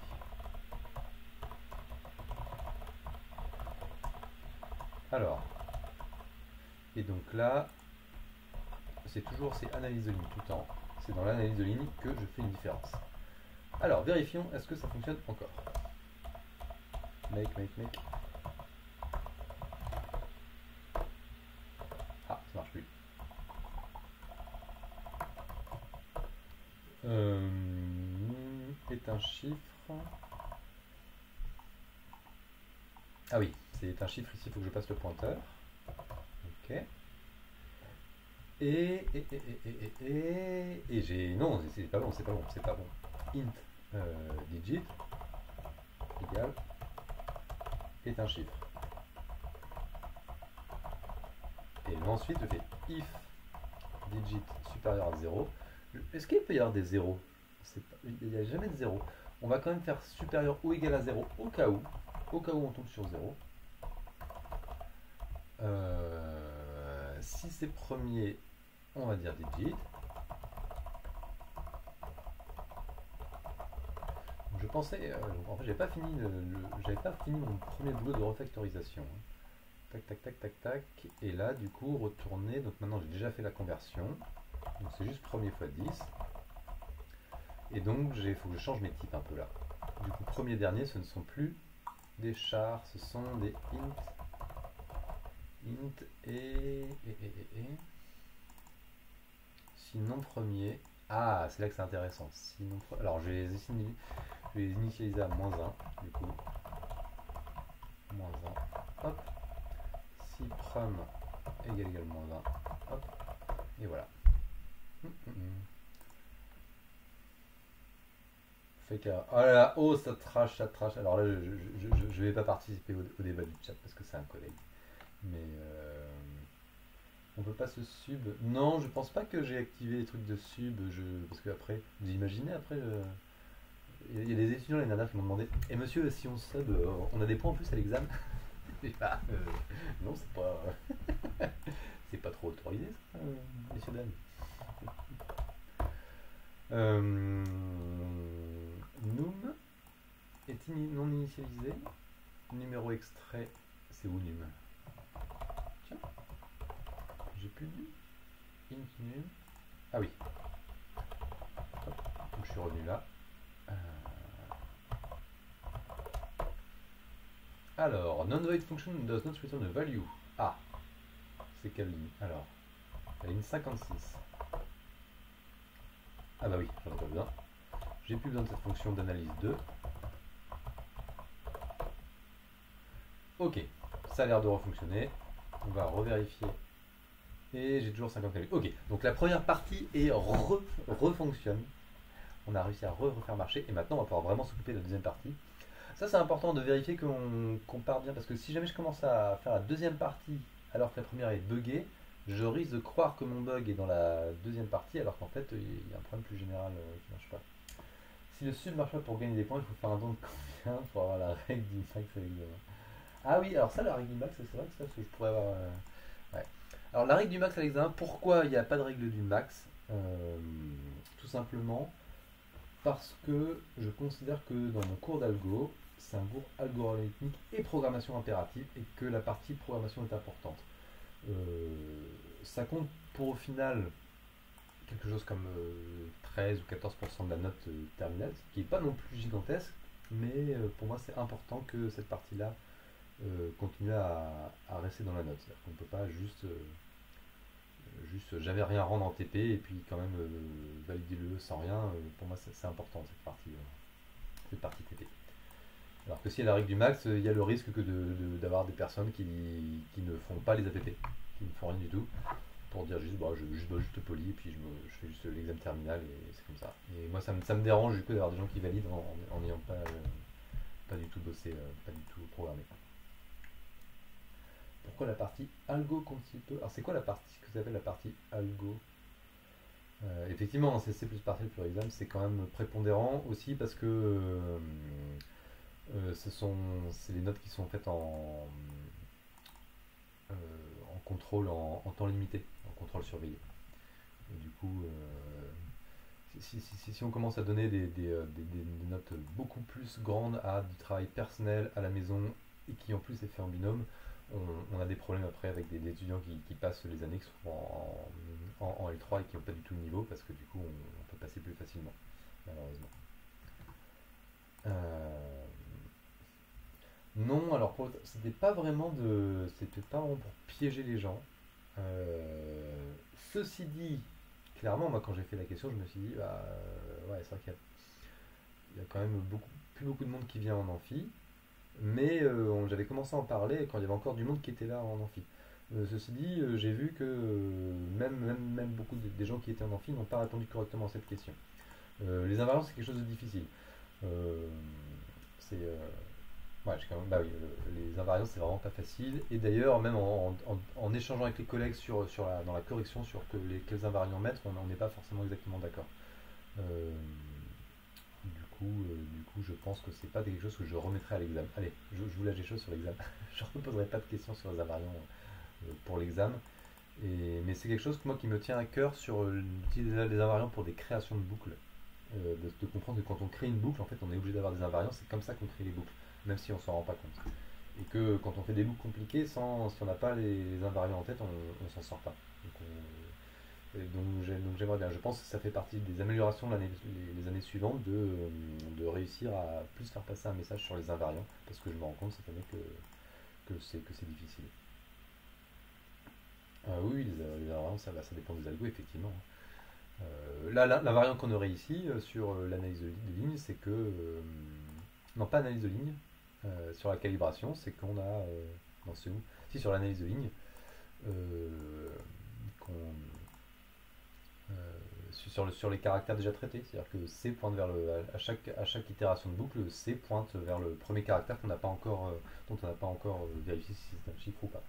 Alors, et donc là, c'est analyse de ligne tout le temps. C'est dans l'analyse de ligne que je fais une différence. Alors, vérifions, est-ce que ça fonctionne encore? Make. Ah, ça marche plus. Est un chiffre. Ah oui, c'est un chiffre ici, il faut que je passe le pointeur. Et j'ai... Non, c'est pas bon, c'est pas bon, c'est pas bon. Int digit égale est un chiffre. Et ensuite, je fais if digit supérieur à 0. Est-ce qu'il peut y avoir des zéros? Il n'y a jamais de 0. On va quand même faire supérieur ou égal à 0 au cas où on tombe sur 0. Si c'est premier, on va dire digit. Je pensais, en fait, j'avais pas fini mon premier boulot de refactorisation. Tac, tac, tac, tac, tac. Et là, du coup, retourner. Donc maintenant, j'ai déjà fait la conversion. Donc c'est juste premier fois 10. Et donc, il faut que je change mes types un peu là. Du coup, premier dernier, ce ne sont plus des chars, ce sont des int et. Sinon premier. Ah, c'est là que c'est intéressant. Sinon, alors, je vais les initialiser à -1, du coup. -1. Hop. Si prom égale -1. Hop. Et voilà. Fait que, oh là là, oh ça trash, ça trash. Alors là, je vais pas participer au débat du chat parce que c'est un collègue. Mais on peut pas se sub. Non, je pense pas que j'ai activé les trucs de sub. Parce que après, vous imaginez après, il y a des étudiants l'année dernière qui m'ont demandé et monsieur, si on sub, on a des points en plus à l'examen. Non, c'est pas trop autorisé ça, messieurs dames. Num est non initialisé. Numéro extrait, c'est où num? Tiens, j'ai plus dit. Int num. Ah oui. Hop, donc je suis revenu là. Alors, non-void function does not return a value. Ah, c'est quelle ligne? Alors, la ligne 56. Ah bah oui, j'en ai pas besoin. J'ai plus besoin de cette fonction d'analyse 2. Ok, ça a l'air de refonctionner. On va revérifier. Et j'ai toujours 58. Ok, donc la première partie refonctionne. On a réussi à refaire marcher. Et maintenant, on va pouvoir vraiment s'occuper de la deuxième partie. Ça, c'est important de vérifier qu'on part bien. Parce que si jamais je commence à faire la deuxième partie alors que la première est buggée, je risque de croire que mon bug est dans la deuxième partie alors qu'en fait, il y a un problème plus général qui ne marche pas. Si le sub ne marche pas pour gagner des points, il faut faire un don de combien pour avoir la règle du max avec l'examen? Ah oui, alors ça, la règle du max, c'est vrai que ça, je pourrais avoir. Ouais. Alors, la règle du max à l'examen, pourquoi il n'y a pas de règle du max? Tout simplement parce que je considère que dans mon cours d'algo, c'est un cours algorithmique et programmation impérative et que la partie programmation est importante. Ça compte pour au final quelque chose comme 13 ou 14% de la note terminale, ce qui n'est pas non plus gigantesque, mais pour moi c'est important que cette partie-là continue à rester dans la note. C'est-à-dire qu'on ne peut pas juste jamais rien rendre en TP et puis quand même valider le sans rien. Pour moi c'est important cette partie TP. Alors que s'il y a la règle du max, il y a le risque d'avoir des personnes qui ne font pas les APP, qui ne font rien du tout, pour dire juste, je dois juste poli, et puis je fais juste l'examen terminal, et c'est comme ça. Et moi, ça me dérange du coup d'avoir des gens qui valident en n'ayant pas du tout bossé, pas du tout programmé. Pourquoi la partie algo compte si peu? Alors, c'est quoi la partie, ce que ça s'appelle la partie algo? Effectivement, c'est C++ partiel pur exam, c'est quand même prépondérant aussi parce que c'est les notes qui sont faites en contrôle en temps limité, en contrôle surveillé. Et du coup, si on commence à donner des notes beaucoup plus grandes à du travail personnel à la maison et qui en plus est fait en binôme, on a des problèmes après avec des étudiants qui passent les années qui sont en L3 et qui n'ont pas du tout le niveau parce que du coup on peut passer plus facilement, malheureusement. Non, alors c'était pas vraiment pour piéger les gens. Ceci dit, clairement, moi quand j'ai fait la question, je me suis dit, ouais, c'est vrai qu'il y a quand même plus beaucoup de monde qui vient en amphi, mais j'avais commencé à en parler quand il y avait encore du monde qui était là en amphi. Ceci dit, j'ai vu que même beaucoup des gens qui étaient en amphi n'ont pas répondu correctement à cette question. Les invariants, c'est quelque chose de difficile. Euh, c'est ouais, bah oui, les invariants, c'est vraiment pas facile. Et d'ailleurs, même en échangeant avec les collègues dans la correction sur quels invariants mettre, on n'est pas forcément exactement d'accord. Euh, du coup, je pense que c'est pas quelque chose que je remettrai à l'examen. Allez, je vous lâche des choses sur l'examen. Je ne poserai pas de questions sur les invariants pour l'examen. Mais c'est quelque chose moi qui me tient à cœur sur l'utilisation des invariants pour des créations de boucles. De comprendre que quand on crée une boucle, en fait, on est obligé d'avoir des invariants. C'est comme ça qu'on crée les boucles, même si on s'en rend pas compte. Et que quand on fait des boucles compliquées, si on n'a pas les invariants en tête, on s'en sort pas. Donc j'aimerais bien. Je pense que ça fait partie des améliorations les années suivantes de réussir à plus faire passer un message sur les invariants, parce que je me rends compte cette année que c'est difficile. Oui, les invariants, ça dépend des algos, effectivement. Là, la variante qu'on aurait ici sur l'analyse de ligne, c'est que. Non, pas analyse de ligne, sur la calibration, c'est qu'on a. Non, c'est où? Si, sur l'analyse de ligne, euh, qu'on, sur les caractères déjà traités. C'est-à-dire que C pointe vers à chaque itération de boucle, C pointe vers le premier caractère dont on n'a pas encore vérifié si c'est un chiffre ou pas.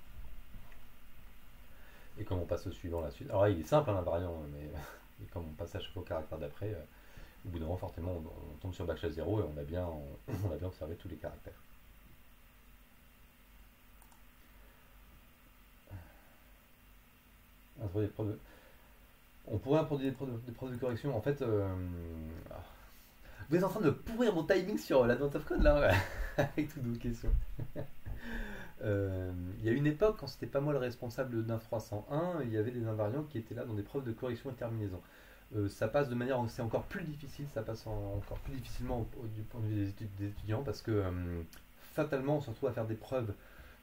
Et comme on passe au suivant la suite. Alors là, il est simple, hein, l'invariant, mais et comme on passe à chaque fois au caractère d'après, au bout d'un moment, forcément, on tombe sur backslash 0 et on a bien observé tous les caractères. On pourrait introduire des preuves de correction. En fait, vous êtes en train de pourrir mon timing sur l'Advent of Code là, avec toutes vos questions. Il y a une époque, quand c'était pas moi le responsable d'un 301, il y avait des invariants qui étaient là dans des preuves de correction et terminaison. Ça passe de manière, c'est encore plus difficile, ça passe encore plus difficilement du point de vue des étudiants parce que fatalement on se retrouve à faire des preuves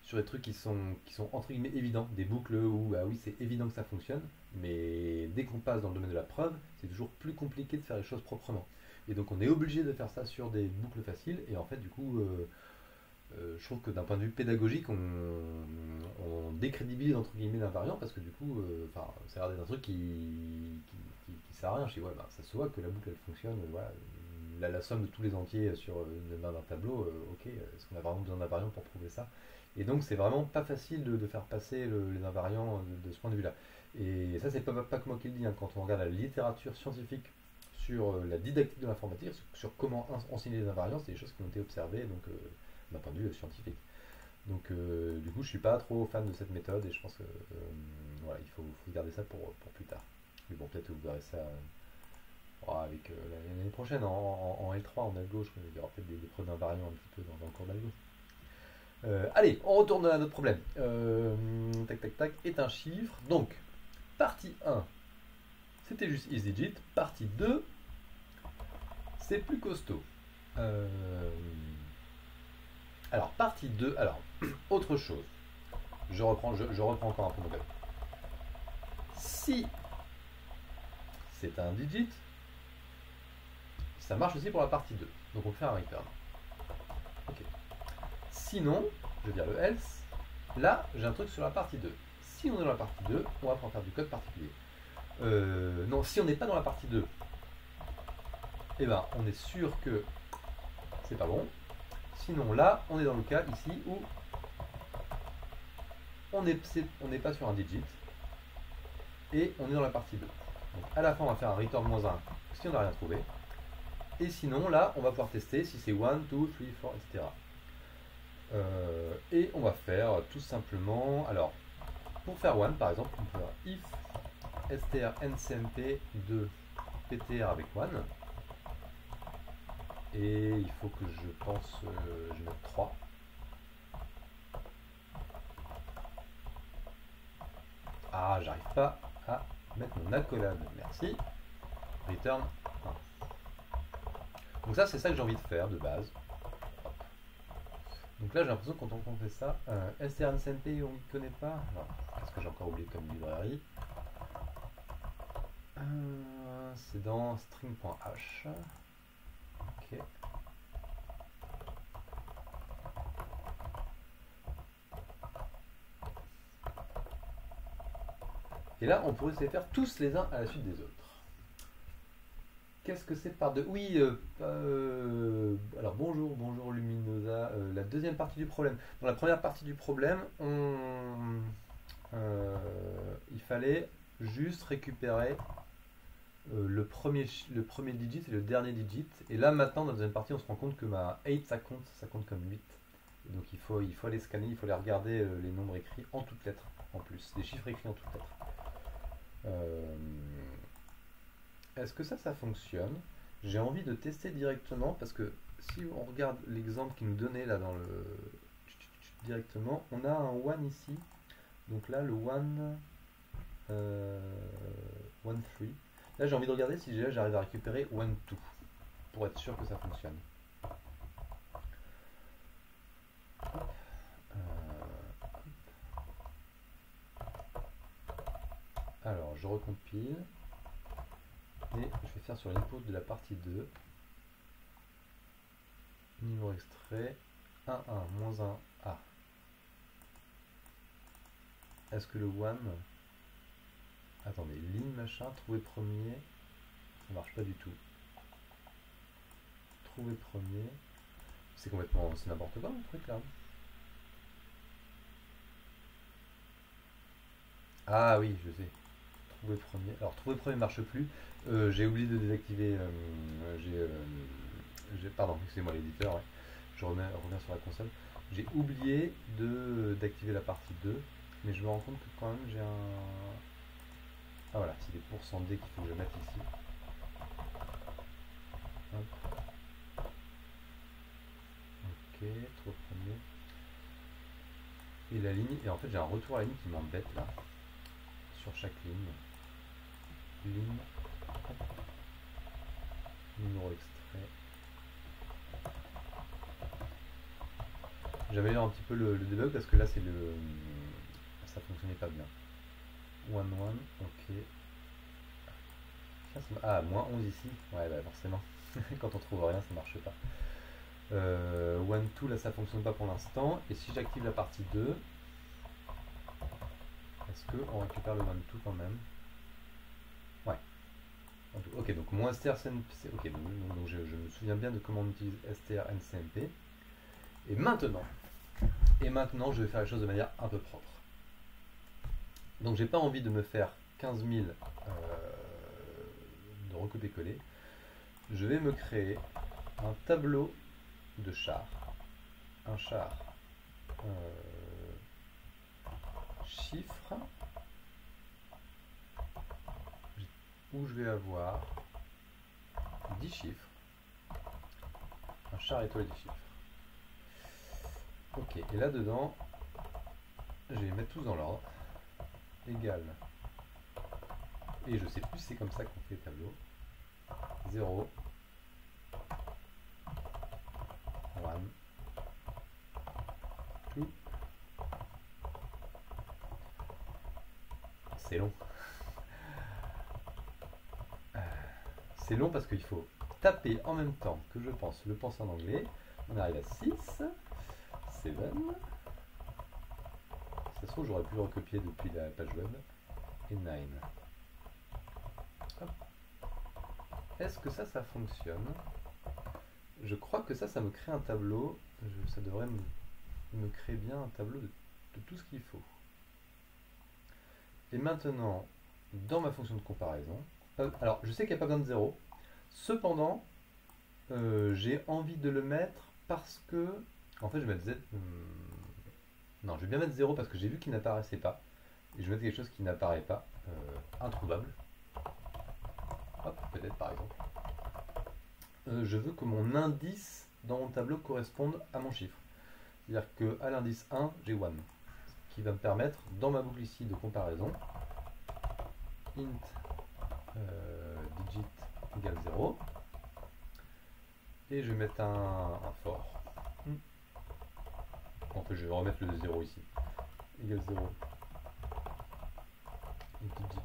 sur des trucs qui sont entre guillemets évidents, des boucles où ah oui c'est évident que ça fonctionne, mais dès qu'on passe dans le domaine de la preuve, c'est toujours plus compliqué de faire les choses proprement. Et donc on est obligé de faire ça sur des boucles faciles et en fait du coup je trouve que d'un point de vue pédagogique, on décrédibilise entre guillemets l'invariant parce que du coup, ça a l'air d'être un truc qui sert à rien. Je dis, ouais, bah, ça se voit que la boucle elle fonctionne, voilà, la somme de tous les entiers sur d'un tableau, ok, est-ce qu'on a vraiment besoin d'invariant pour prouver ça? Et donc, c'est vraiment pas facile de faire passer les invariants de ce point de vue-là. Et ça, c'est pas que moi qui le dis, hein, quand on regarde la littérature scientifique sur la didactique de l'informatique, sur comment enseigner les invariants, c'est des choses qui ont été observées. Donc, d'un point de vue scientifique. Donc du coup je suis pas trop fan de cette méthode et je pense que voilà, il faut garder ça pour plus tard. Mais bon peut-être que vous verrez ça avec l'année prochaine en L3 en algo, il y aura peut-être des preuves d'invariants un petit peu dans le cours d'algo. Allez, on retourne à notre problème. Tac tac tac est un chiffre. Donc partie 1 c'était juste isDigit. Partie 2 c'est plus costaud. Alors, partie 2, alors, autre chose. Je reprends encore un peu mon code. Si c'est un digit, ça marche aussi pour la partie 2. Donc on fait un return. Ok. Sinon, je veux dire le else, là j'ai un truc sur la partie 2. Si on est dans la partie 2, on va pouvoir faire du code particulier. Non, si on n'est pas dans la partie 2, eh ben on est sûr que c'est pas bon. Sinon là, on est dans le cas ici où on n'est pas sur un digit et on est dans la partie 2. Donc à la fin, on va faire un return -1 si on n'a rien trouvé. Et sinon, là, on va pouvoir tester si c'est 1, 2, 3, 4, etc. Et on va faire tout simplement, alors, pour faire 1, par exemple, on peut faire if strncmp de ptr avec 1. Et il faut que je pense, je mette 3. Ah, j'arrive pas à mettre mon accolade. Merci. Return 1. Donc ça, c'est ça que j'ai envie de faire de base. Donc là, j'ai l'impression que quand on fait ça, strncmp, on ne connaît pas. Qu'est-ce que j'ai encore oublié comme librairie? C'est dans string.h. Ok. Et là, on pourrait se les faire tous les uns à la suite des autres. Qu'est-ce que c'est par deux? Oui, alors bonjour Luminosa. La deuxième partie du problème. Dans la première partie du problème, il fallait juste récupérer le premier digit et le dernier digit. Et là, maintenant, dans la deuxième partie, on se rend compte que 8, ça compte comme 8. Et donc il faut aller scanner, il faut aller regarder les nombres écrits en toutes lettres, en plus, des chiffres écrits en toutes lettres. Est-ce que ça fonctionne? J'ai envie de tester directement parce que si on regarde l'exemple qui nous donnait là dans le directement, on a un one ici. Donc là, le one 3. Là, j'ai envie de regarder si j'arrive à récupérer one 2 pour être sûr que ça fonctionne. Alors, je recompile. Et je vais faire sur l'input de la partie 2. Niveau extrait. 1, 1, moins 1, A. Est-ce que le one... Attendez, ligne machin, trouver premier. Ça marche pas du tout. Trouver premier. C'est complètement... C'est n'importe quoi mon truc là. Ah oui, je sais. Trouver premier. Alors trouver premier marche plus. J'ai oublié de désactiver. Pardon, excusez-moi l'éditeur. Ouais. Je reviens sur la console. J'ai oublié d'activer la partie 2. Mais je me rends compte que quand même j'ai un... Ah voilà, c'est des %D qu'il faut que je mette ici. Hop. Ok, trouver premier. Et la ligne, et en fait j'ai un retour à la ligne qui m'embête là. Sur chaque ligne. Ligne. Hop. Numéro extrait. J'améliore un petit peu le debug parce que là c'est le... ça fonctionnait pas bien. 1, 1, ok. Ah, moins 11 ici. Ouais, bah forcément. Quand on trouve rien, ça marche pas. 1, 2, là ça fonctionne pas pour l'instant. Et si j'active la partie 2, est-ce qu'on récupère le 1, 2 quand même? Ouais. Ok, donc moins strncmp. Ok, donc je me souviens bien de comment on utilise strncmp. Et maintenant, je vais faire les choses de manière un peu propre. Donc j'ai pas envie de me faire 15 000 de recopier-coller. Je vais me créer un tableau de char. Un char chiffre où je vais avoir 10 chiffres. Un char étoilé 10 chiffres. Ok, et là dedans, je vais les mettre tous dans l'ordre. Égal. Et je sais plus si c'est comme ça qu'on fait le tableau. 0, 1, 2. C'est long. C'est long parce qu'il faut taper en même temps que je pense le penser en anglais. On arrive à 6, 7. Ça se trouve, j'aurais pu le recopier depuis la page web. Et 9. Est-ce que ça fonctionne? Je crois que ça me crée un tableau. Ça devrait me créer bien un tableau de tout ce qu'il faut. Et maintenant, dans ma fonction de comparaison, alors je sais qu'il n'y a pas besoin de 0. Cependant, j'ai envie de le mettre parce que... En fait, je vais mettre Z... non, je vais bien mettre 0 parce que j'ai vu qu'il n'apparaissait pas. Et je vais mettre quelque chose qui n'apparaît pas. Introuvable. Hop, peut-être par exemple. Je veux que mon indice dans mon tableau corresponde à mon chiffre. C'est-à-dire qu'à l'indice 1, j'ai 1. Ce qui va me permettre, dans ma boucle ici de comparaison, int digit égale 0. Et je vais mettre un for. En fait, je vais remettre le 0 ici. Égale 0. Digit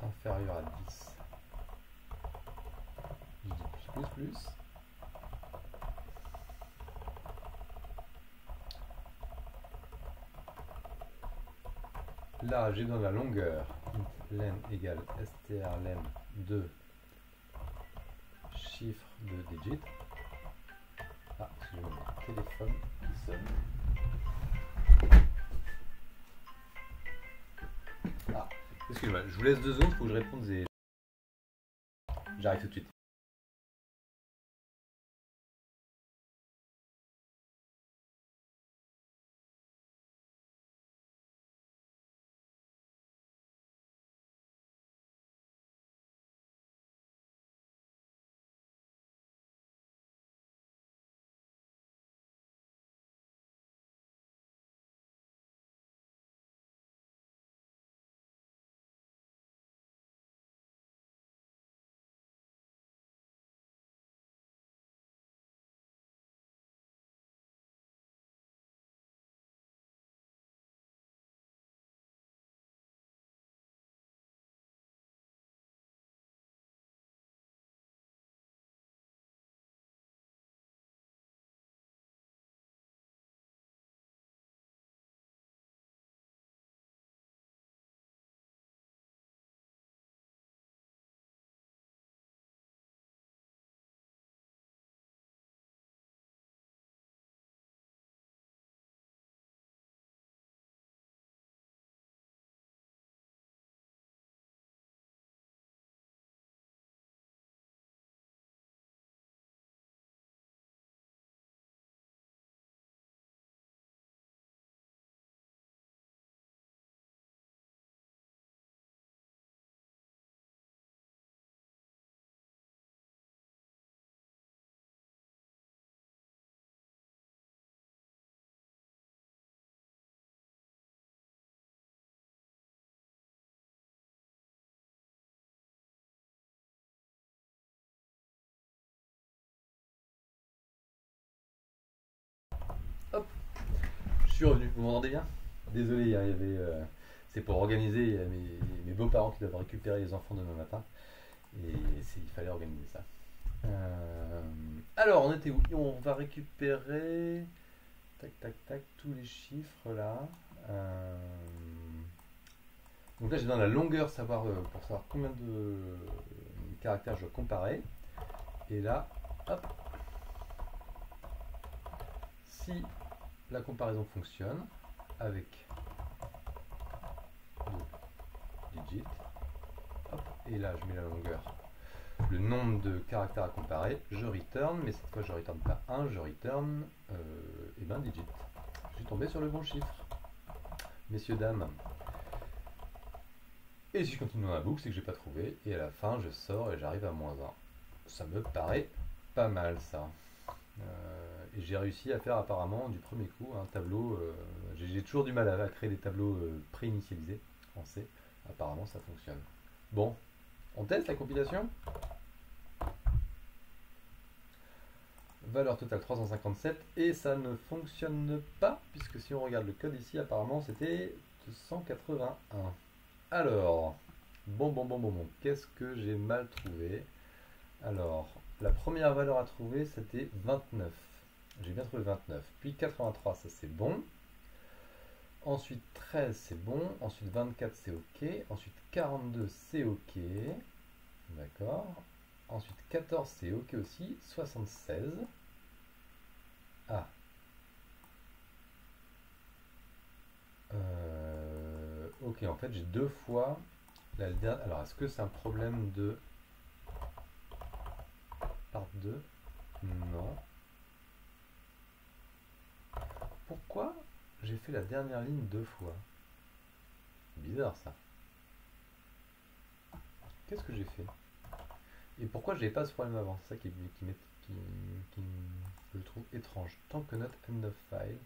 inférieur à 10. Digit plus. Là, j'ai dans la longueur len égale strlen de chiffre de digit. Ah, excusez-moi, mon téléphone qui sonne. Ah, excusez-moi, je vous laisse 2 secondes pour que je réponde et j'arrive tout de suite. Hop, je suis revenu, vous m'entendez bien? Désolé, hein, il y avait, c'est pour organiser, il y a mes beaux-parents qui doivent récupérer les enfants demain matin. Et il fallait organiser ça. Alors, on était où? On va récupérer. Tac, tac, tac, tous les chiffres là. Euh, donc là, j'ai dans la longueur pour savoir combien de caractères je dois comparer. Et là, hop. Si la comparaison fonctionne avec 2 digits, hop, et là, je mets la longueur, le nombre de caractères à comparer, je return, mais cette fois je return pas 1, je return et ben digit. Je suis tombé sur le bon chiffre, messieurs, dames. Et si je continue dans la boucle, c'est que j'ai pas trouvé, et à la fin je sors et j'arrive à -1. Ça me paraît pas mal ça. Et j'ai réussi à faire apparemment du premier coup un tableau. J'ai toujours du mal à créer des tableaux pré-initialisés en C. Apparemment ça fonctionne. Bon, on teste la compilation. Valeur totale 357 et ça ne fonctionne pas puisque si on regarde le code ici apparemment c'était 281. Alors, bon, qu'est-ce que j'ai mal trouvé? Alors, la première valeur à trouver c'était 29. J'ai bien trouvé 29. Puis 83, ça c'est bon. Ensuite 13 c'est bon. Ensuite 24 c'est ok. Ensuite 42 c'est ok. D'accord. Ensuite 14 c'est ok aussi. 76. Ah. Ok, en fait j'ai 2 fois la dernière. Alors est-ce que c'est un problème de part 2? Non. Pourquoi j'ai fait la dernière ligne 2 fois? Bizarre ça. Qu'est-ce que j'ai fait? Et pourquoi je n'avais pas ce problème avant? C'est ça qui je trouve étrange. Tant que note end of file.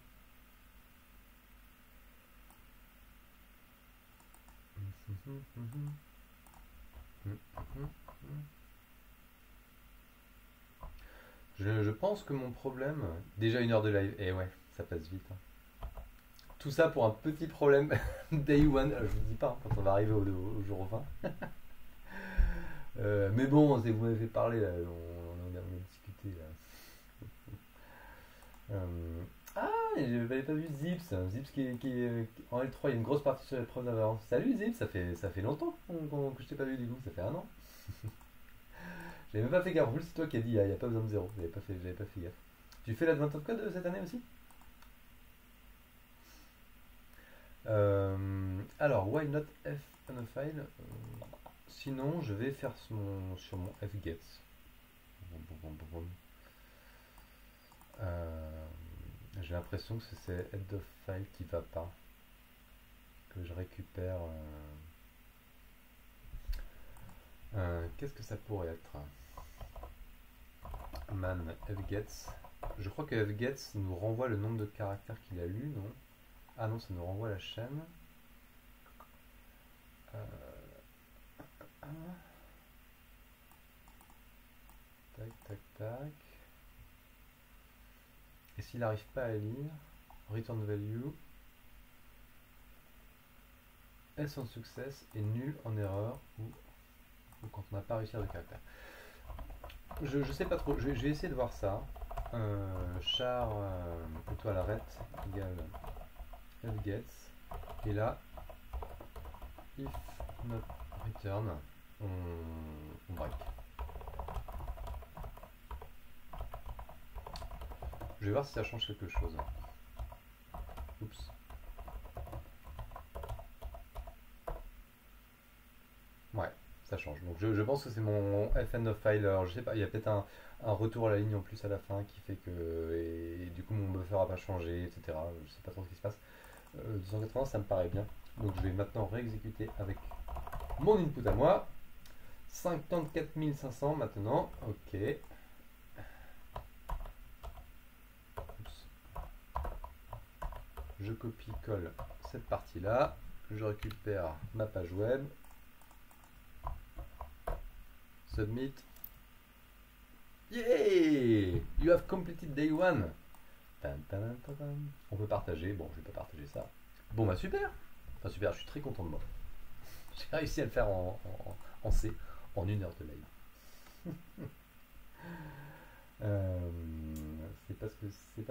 Je pense que mon problème. Déjà 1 heure de live. Et ouais, ça passe vite. Hein. Tout ça pour un petit problème day one. Je vous dis pas hein, quand on va arriver au jour 20. Mais bon, vous m'avez parlé, on a discuté. Là. Ah, mais je n'avais pas vu Zips. Zips en L3, il y a une grosse partie sur l'épreuve d'avant. Salut Zips, ça fait longtemps que je t'ai pas vu du coup, ça fait un an. J'avais même pas fait gaffe. En plus, c'est toi qui as dit, il n'y a pas besoin de zéro. J'avais pas fait gaffe. Tu fais l'Advent of Code cette année aussi? Alors, why not F on a file? Sinon, je vais faire sur mon fgets. J'ai l'impression que c'est head of file qui va pas. Que je récupère. Qu'est-ce que ça pourrait être? Man fgets. Je crois que fgets nous renvoie le nombre de caractères qu'il a lu, non? Ah non, ça nous renvoie la chaîne. Tac, tac, tac. Et s'il n'arrive pas à lire, return value, S en success et nul en erreur ou quand on n'a pas réussi à le caractère. Je sais pas trop, je vais essayer de voir ça. Char étoile arrête égale fgets. Et là, if not return, on break. Je vais voir si ça change quelque chose. Oups. Ouais, ça change. Donc je pense que c'est mon fn of file. Alors je sais pas, il y a peut-être un retour à la ligne en plus à la fin qui fait que. Et du coup mon buffer n'a pas changé, etc. Je sais pas trop ce qui se passe. 280, ça me paraît bien. Donc je vais maintenant réexécuter avec mon input à moi. 54 500 maintenant. Ok. Je copie-colle cette partie-là. Je récupère ma page web. Submit. Yeah! You have completed day one. On peut partager. Bon, je vais pas partager ça. Bon, bah super. Enfin, super, je suis très content de moi. J'ai réussi à le faire en C, en 1 heure de live. C'est pas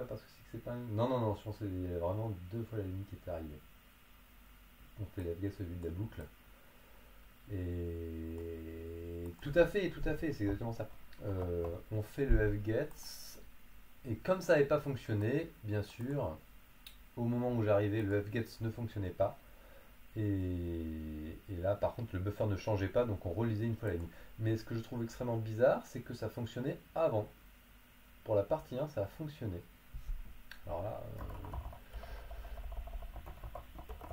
parce que c'est pas. Non, je pense que c'est vraiment 2 fois la ligne qui est arrivée. On fait la guess au vu de la boucle. Et tout à fait, c'est exactement ça. On fait le fgets et comme ça n'avait pas fonctionné, bien sûr, au moment où j'arrivais, le fgets ne fonctionnait pas. Et là, par contre, le buffer ne changeait pas, donc on relisait une fois la ligne. Mais ce que je trouve extrêmement bizarre, c'est que ça fonctionnait avant. Pour la partie 1, ça a fonctionné. Alors là,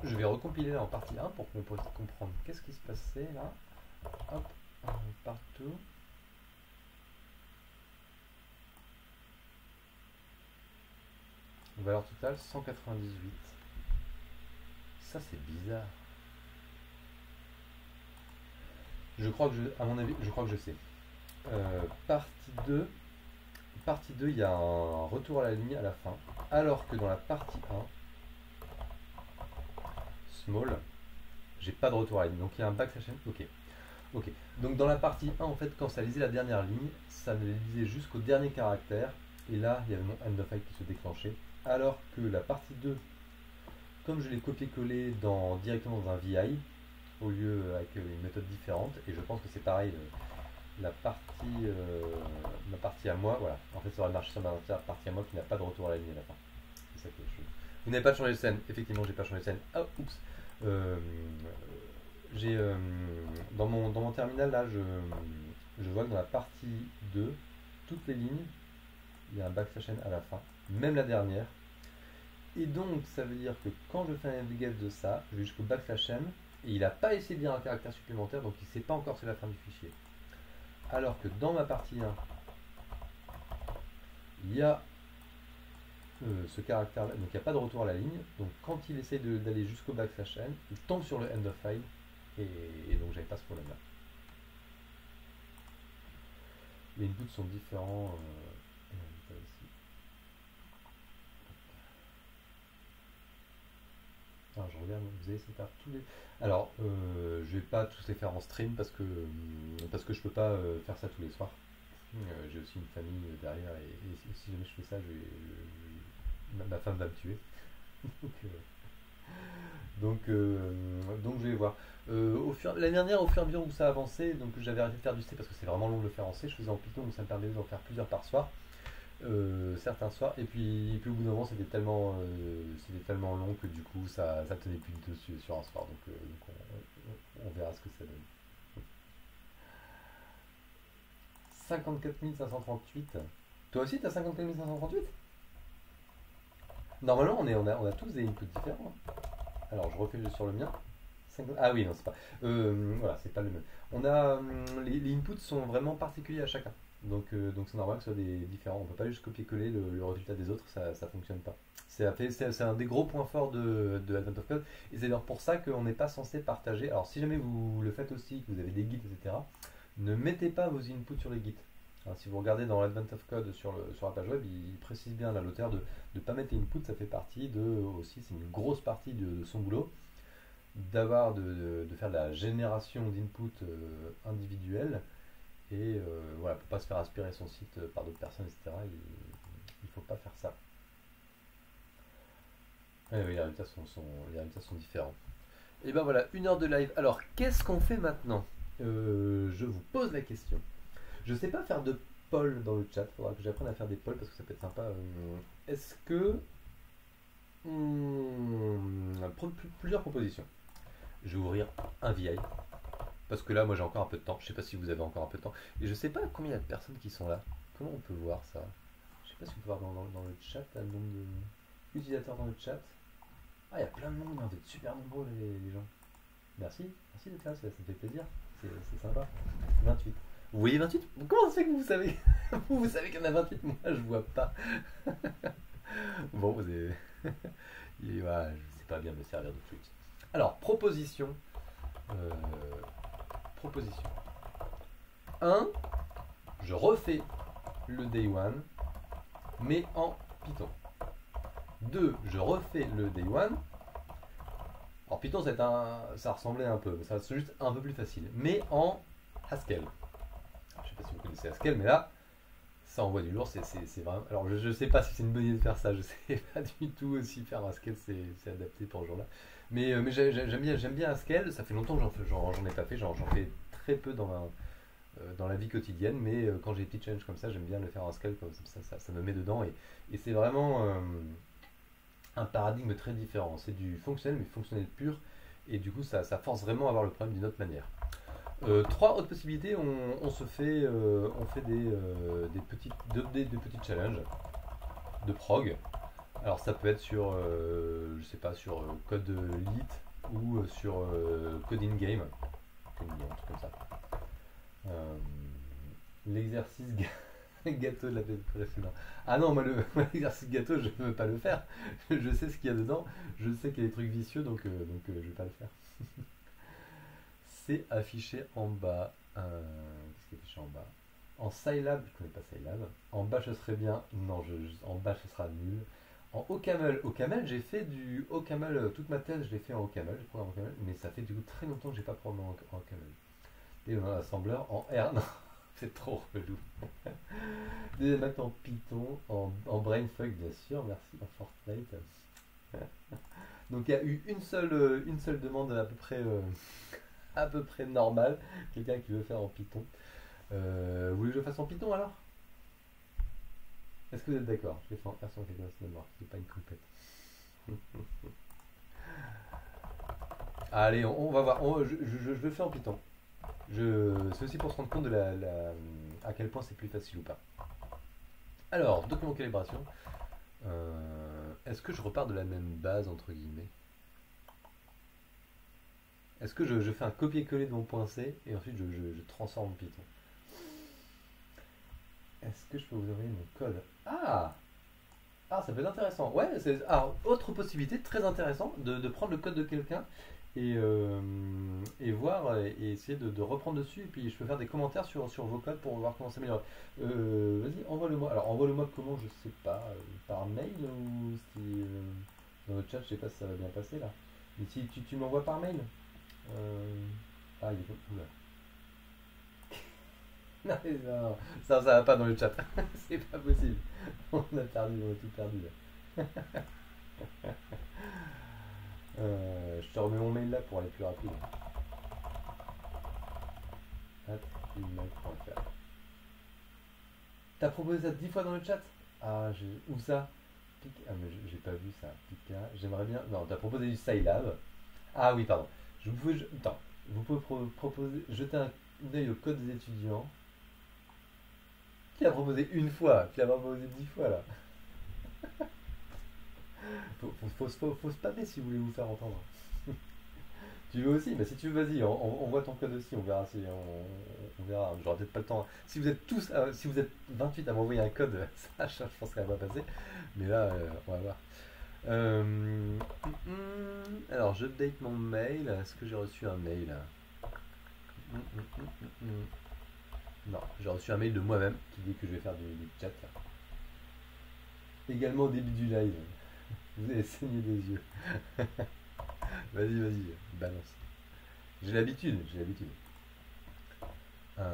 je vais recompiler là en partie 1 pour qu'on puisse comprendre qu'est-ce qui se passait là. Hop, partout. Valeur totale 198. Ça c'est bizarre. Je crois que à mon avis, je crois que je sais. Partie 2, il y a un retour à la ligne à la fin. Alors que dans la partie 1, small, j'ai pas de retour à la ligne. Donc il y a un backslash n. Ok. Donc dans la partie 1, en fait, quand ça lisait la dernière ligne, ça ne les lisait jusqu'au dernier caractère. Et là, il y avait mon end of file qui se déclenchait. Alors que la partie 2, comme je l'ai copié-collé directement dans un VI, au lieu avec une méthode différente, et je pense que c'est pareil, ma partie à moi, voilà. En fait, ça aurait marché sur ma partie à moi qui n'a pas de retour à la ligne à la fin. C'est ça que Vous n'avez pas changé de scène. Effectivement, j'ai pas changé de scène. Oh, oups. J'ai dans mon terminal là, je vois que dans la partie 2, toutes les lignes, il y a un backslash n à la fin, même la dernière. Et donc, ça veut dire que quand je fais un navigate de ça, je vais jusqu'au backslash n, et il n'a pas essayé de lire un caractère supplémentaire, donc il ne sait pas encore c'est la fin du fichier. Alors que dans ma partie 1, il y a ce caractère là, donc il n'y a pas de retour à la ligne, donc quand il essaie d'aller jusqu'au backslash n, il tombe sur le end of file, et donc j'avais pas ce problème là. Les inputs sont différents. Ici. Alors je regarde, vous avez essayé de faire tous les. Alors je vais pas tous les faire en stream parce que je peux pas faire ça tous les soirs. J'ai aussi une famille derrière et si jamais je fais ça, Ma femme va me tuer. Donc, donc je vais voir. L'année dernière, au fur et à mesure où ça avançait, donc j'avais arrêté de faire du C parce que c'est vraiment long de le faire en C. Je faisais en Python, donc ça me permettait d'en faire plusieurs par soir, certains soirs. Et puis au bout d'un moment, c'était tellement long que du coup, ça tenait plus dessus sur un soir. Donc on verra ce que ça donne. 54 538. Toi aussi, t'as 54 538? Normalement, on a tous des inputs différents, hein. Alors, je refais sur le mien. Ah oui, non, c'est pas. Voilà, c'est pas le même. Les inputs sont vraiment particuliers à chacun. Donc c'est normal que ce soit des différents. On peut pas juste copier-coller le résultat des autres, ça fonctionne pas. C'est un des gros points forts de Advent of Code. Et c'est d'ailleurs pour ça qu'on n'est pas censé partager. Alors, si jamais vous le faites aussi, que vous avez des guides, etc., ne mettez pas vos inputs sur les guides. Alors, si vous regardez dans l'Advent of Code sur la page web, il précise bien là, l'auteur de ne pas mettre input, ça fait partie aussi, c'est une grosse partie de son boulot, de faire de la génération d'input individuelle, et voilà, pour pas se faire aspirer son site par d'autres personnes, etc. Il faut pas faire ça. Oui, les résultats sont différents. Et ben voilà, 1 heure de live. Alors, qu'est-ce qu'on fait maintenant? Je vous pose la question. Je sais pas faire de poll dans le chat, il faudra que j'apprenne à faire des polls parce que ça peut être sympa. Est-ce que. Plusieurs propositions. Je vais ouvrir un VI. Parce que là, moi j'ai encore un peu de temps. Je sais pas si vous avez encore un peu de temps. Et je sais pas combien il y a de personnes qui sont là. Comment on peut voir ça? Je sais pas si on peut voir dans le chat, le nombre d'utilisateurs dans le chat. Ah, il y a plein de monde, hein, vous êtes super nombreux les gens. Merci d'être là, ça me fait plaisir. C'est sympa. 28. Vous voyez 28? Comment ça se fait que vous savez? Vous savez qu'il y en a 28, moi je vois pas. Bon, vous avez. Voilà, je sais pas bien me servir de tweet. Alors, proposition. Euh, Proposition 1. Je refais le day one, mais en Python. 2. Je refais le day one. Alors Python, ça ressemblait un peu, mais ça c'est juste un peu plus facile. Mais en Haskell. Alors, je sais pas si vous connaissez Haskell, mais là, ça envoie du lourd. C'est vraiment. Alors je sais pas si c'est une bonne idée de faire ça. Je sais pas du tout si faire Haskell c'est adapté pour ce jour-là. Mais j'aime bien Haskell. Ça fait longtemps que j'en ai pas fait. J'en fais très peu dans la vie quotidienne. Mais quand j'ai des petits challenges comme ça, j'aime bien le faire en Haskell. Comme ça me met dedans. Et c'est vraiment un paradigme très différent. C'est du fonctionnel, mais fonctionnel pur. Et du coup, ça force vraiment à voir le problème d'une autre manière. 3 autres possibilités, on fait des petits challenges de prog. Alors ça peut être sur, je sais pas, sur code lit ou sur coding game, un truc comme ça. L'exercice gâteau de la précédente. Ah non, moi l'exercice gâteau, je ne veux pas le faire. Je sais ce qu'il y a dedans, je sais qu'il y a des trucs vicieux, donc je vais pas le faire. C'est affiché en bas. Qu'est-ce qui est affiché en bas? En Scilab, je connais pas Scilab. En bas, ce serait bien. Non, en bas, ce sera nul. En OCaml, j'ai fait du OCaml, toute ma thèse, je l'ai fait en OCaml, je programme en OCaml, mais ça fait du coup très longtemps que j'ai pas programmé en OCaml. Et on a l'assembleur en R. Non, c'est trop relou. Des maths en Python, en Brainfuck, bien sûr, merci, en Fortnite. Donc il y a eu une seule demande à peu près normale, quelqu'un qui veut faire en Python. Vous voulez que je le fasse en Python alors? Est-ce que vous êtes d'accord? Je l'ai fait en version quelqu'un de mémoire, c'est pas une compète. Allez, on va voir. Je le fais en Python. C'est aussi pour se rendre compte à quel point c'est plus facile ou pas. Alors, document calibration. Est-ce que je repars de la même base entre guillemets? Est-ce que je fais un copier-coller de mon point C et ensuite je transforme en Python? Est-ce que je peux vous envoyer mon code? Ah, ça peut être intéressant. Ouais, alors, autre possibilité très intéressante de prendre le code de quelqu'un et voir et essayer de reprendre dessus. Et puis je peux faire des commentaires sur vos codes pour voir comment s'améliorer. Vas-y, envoie-le-moi. Alors, envoie-le-moi comment? Je sais pas. Par mail ou si dans le chat, je sais pas si ça va bien passer là. Mais si tu m'envoies par mail. Ah, il est pas. Oula. Non, ça va pas dans le chat. C'est pas possible. On a tout perdu là. Je te remets mon mail là pour aller plus rapide. @email.fr. T'as proposé ça 10 fois dans le chat? Ah, où ça? Ah, mais j'ai pas vu ça. Pika. J'aimerais bien. Non, t'as proposé du Scilab. Ah oui, pardon. Attends. Vous pouvez proposer, jeter un œil au code des étudiants. Qui a proposé une fois? Qui a proposé 10 fois là? Faut spammer si vous voulez vous faire entendre. Tu veux aussi? Bah si tu veux, vas-y, on voit ton code aussi, on verra si on verra. J'aurai peut-être pas le temps. Si vous êtes tous, si vous êtes 28 à m'envoyer un code, ça, je pense que ça va pas passer. Mais là, on va voir. Alors, j'update mon mail. Est-ce que j'ai reçu un mail? Non, j'ai reçu un mail de moi-même qui dit que je vais faire du chat. Également au début du live. Vous avez saigné des yeux. Vas-y, balance. J'ai l'habitude, j'ai l'habitude. Donc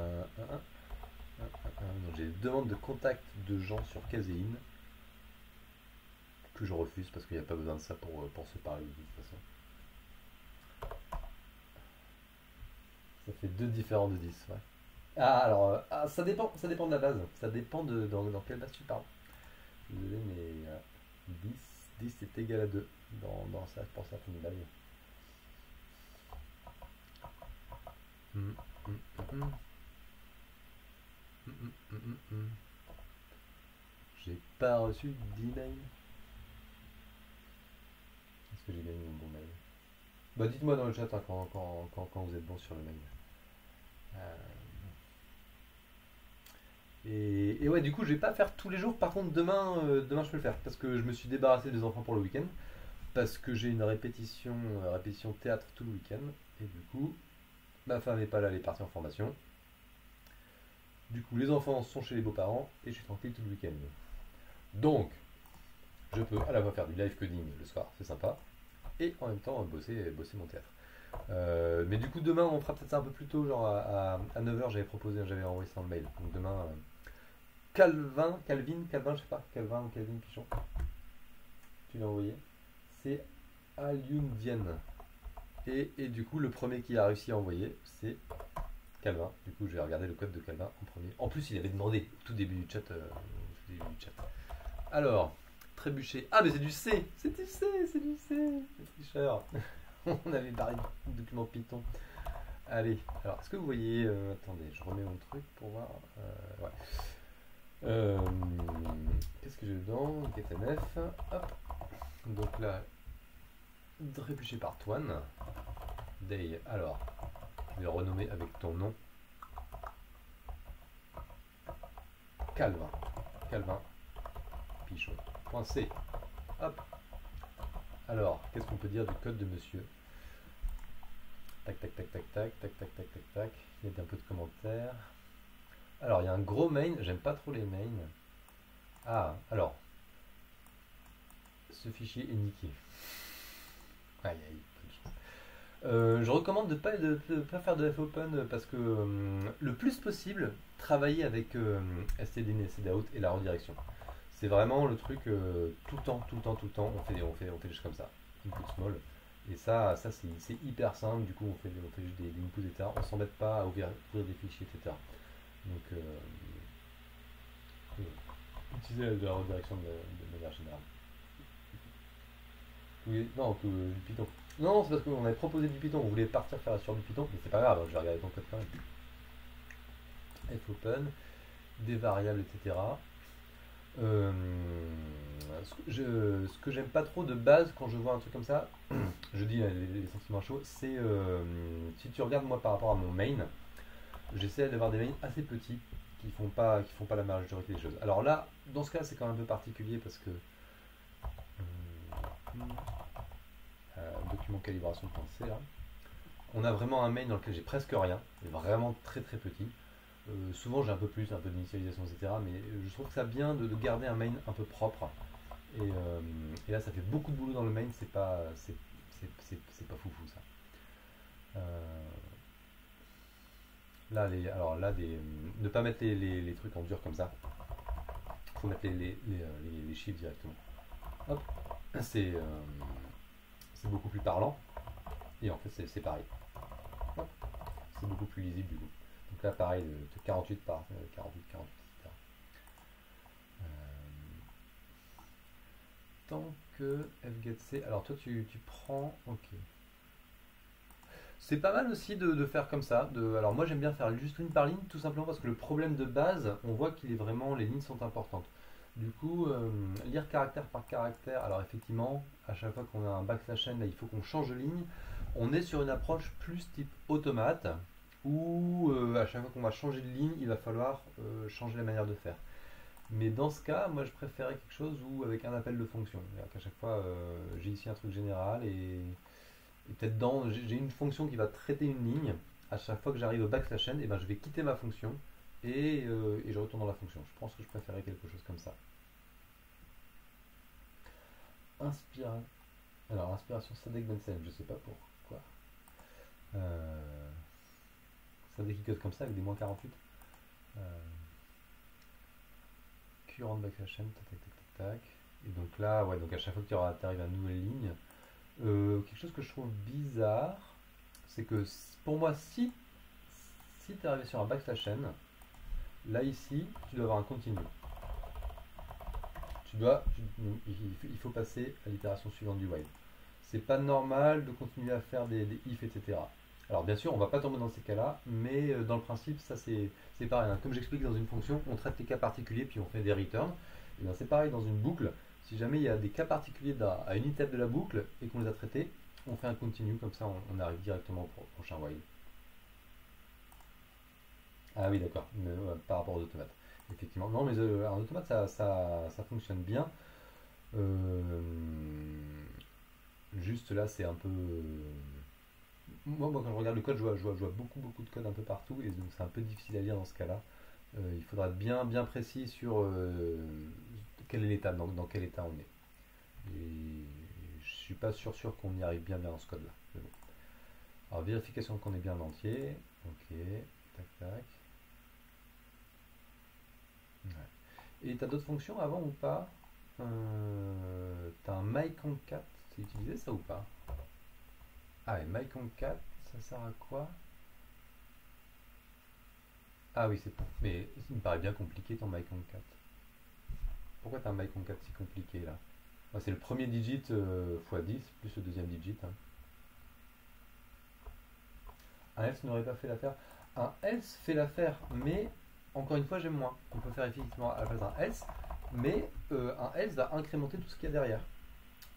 j'ai des demandes de contact de gens sur Caséine que je refuse parce qu'il n'y a pas besoin de ça pour se parler de toute façon. Ça fait 2 différents de 10, ouais. Ah, alors, ça dépend de la base. Ça dépend de dans quelle base tu parles. Je suis désolé, mais 10 est égal à 2 dans ça, pour certaines bases. J'ai pas reçu d'email. Est-ce que j'ai gagné mon bon mail? Bah dites-moi dans le chat hein, quand vous êtes bon sur le mail. Et ouais, du coup, je vais pas faire tous les jours. Par contre, demain, je peux le faire parce que je me suis débarrassé des enfants pour le week-end. Parce que j'ai une répétition théâtre tout le week-end. Et du coup, ma femme n'est pas là, elle est partie en formation. Du coup, les enfants sont chez les beaux-parents et je suis tranquille tout le week-end. Donc, je peux à la fois faire du live coding le soir, c'est sympa, et en même temps bosser mon théâtre. Mais du coup, demain, on fera peut-être ça un peu plus tôt, genre à 9h, j'avais envoyé ça dans le mail. Donc demain, Calvin, je sais pas, Calvin ou Calvin Pichon, tu l'as envoyé. C'est Aliundian. Et du coup, le premier qui a réussi à envoyer, c'est Calvin. Du coup, je vais regarder le code de Calvin en premier. En plus, il avait demandé au tout début du chat. Alors, trébucher. Ah, mais c'est du C. C'est du C. C'est tricheur. On avait parlé du document Python. Allez, alors, est-ce que vous voyez... attendez, je remets mon truc pour voir. Ouais. Qu'est-ce que j'ai dedans? GetNF. Hop. Donc là, trébucher par Toine. Day. Alors, je vais le renommer avec ton nom. Calvin. Pichon. .c. Hop. Alors, qu'est-ce qu'on peut dire du code de monsieur? Tac. Il y a un peu de commentaires. Alors, il y a un gros main. J'aime pas trop les mains. Ah, alors. Ce fichier est niqué. Aïe. Je recommande de ne pas faire de fopen parce que le plus possible, travailler avec stdin et stdout et la redirection. C'est vraiment le truc tout le temps, on fait des choses comme ça. Input small. Et ça c'est hyper simple, du coup on fait juste des inputs, etc. On s'embête pas à ouvrir des fichiers, etc. Donc utiliser la redirection de manière générale. Oui, non, du Python. Non, c'est parce qu'on avait proposé du Python, on voulait partir faire sur du Python, mais c'est pas grave, je vais regarder ton code quand même. Fopen, des variables, etc. Ce que j'aime pas trop de base quand je vois un truc comme ça, je dis les sentiments chauds, c'est si tu regardes moi par rapport à mon main, j'essaie d'avoir des mains assez petits qui font pas la majorité des choses. Alors là, dans ce cas, c'est quand même un peu particulier parce que document calibration.c là, on a vraiment un main dans lequel j'ai presque rien, vraiment très petit. Souvent j'ai un peu d'initialisation, etc. Mais je trouve que ça bien de garder un main un peu propre. Et là ça fait beaucoup de boulot dans le main, c'est pas foufou ça. Là, ne pas mettre les trucs en dur comme ça. Faut mettre les chiffres directement. hop, c'est beaucoup plus parlant. Et en fait, c'est pareil. Hop, c'est beaucoup plus lisible du coup. Donc là, pareil, de 48 par 48, 48, etc. Tant que fgetC. Alors toi, tu prends. Ok. C'est pas mal aussi de faire comme ça. Alors moi, j'aime bien faire juste ligne par ligne, tout simplement parce que le problème de base, on voit qu'il est vraiment. Les lignes sont importantes. Du coup, lire caractère par caractère. Alors effectivement, à chaque fois qu'on a un backslash n, là, il faut qu'on change de ligne. On est sur une approche plus type automate, où à chaque fois qu'on va changer de ligne, il va falloir changer la manière de faire. Mais dans ce cas, moi je préférais quelque chose où avec un appel de fonction. C'est-à-dire qu'à chaque fois, j'ai ici un truc général et peut-être j'ai une fonction qui va traiter une ligne. À chaque fois que j'arrive au backslash n, et ben, je vais quitter ma fonction et je retourne dans la fonction. Je pense que je préférais quelque chose comme ça. Inspiration. Alors, inspiration Sadek Bensen, je sais pas pourquoi. Sadek qui code comme ça avec des moins 48. Current backslash n, tac tac tac tac tac. Et donc là, ouais, donc à chaque fois que tu arrives à une nouvelle ligne, quelque chose que je trouve bizarre, c'est que pour moi, si tu es arrivé sur un backslash n, là ici, tu dois avoir un continu. Il faut passer à l'itération suivante du while. C'est pas normal de continuer à faire des if, etc. Alors bien sûr, on va pas tomber dans ces cas-là, mais dans le principe, ça c'est pareil. Hein. Comme j'explique dans une fonction, on traite les cas particuliers puis on fait des returns. Et bien c'est pareil dans une boucle. Si jamais il y a des cas particuliers à une étape de la boucle et qu'on les a traités, on fait un continue, comme ça on arrive directement au prochain while. Ah oui, d'accord, par rapport aux automates. Effectivement, non, mais un automate ça fonctionne bien. Euh, Juste là, c'est un peu. Moi, quand je regarde le code, je vois beaucoup de code un peu partout et donc c'est un peu difficile à lire dans ce cas-là. Il faudra être bien précis sur quel est l'état, dans quel état on est. Et je suis pas sûr qu'on y arrive bien dans ce code-là. Mais bon. Alors, vérification qu'on est bien en entier. Ok, tac tac. Ouais. Et t'as d'autres fonctions avant ou pas T'as un myconcat, c'est utilisé ça ou pas? Ah, et myconcat, ça sert à quoi? Ah oui, c'est bon. Mais il me paraît bien compliqué ton myconcat. Pourquoi t'as un myconcat si compliqué là? Moi, c'est le premier digit x 10 plus le deuxième digit. Hein. Un else n'aurait pas fait l'affaire. Un else fait l'affaire, mais encore une fois, j'aime moins. On peut faire effectivement à la place d'un else, mais un else va incrémenter tout ce qu'il y a derrière.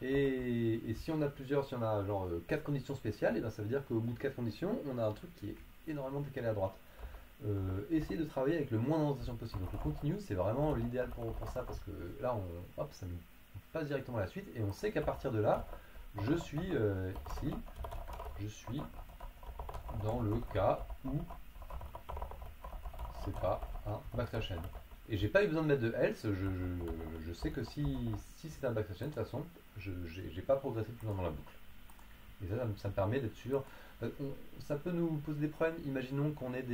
Et si on a plusieurs, si on a genre 4 conditions spéciales, et ben ça veut dire qu'au bout de 4 conditions, on a un truc qui est énormément décalé à droite. Essayer de travailler avec le moins d'indentation possible. Donc le continue, c'est vraiment l'idéal pour ça, parce que là, hop, ça nous passe directement à la suite, et on sait qu'à partir de là, je suis ici, je suis dans le cas où c'est pas un backslash n. Et j'ai pas eu besoin de mettre de else, je sais que si c'est un backslash n, de toute façon, j'ai pas progressé plus loin dans la boucle. Et ça me permet d'être sûr. Ça peut nous poser des problèmes. Imaginons qu'on ait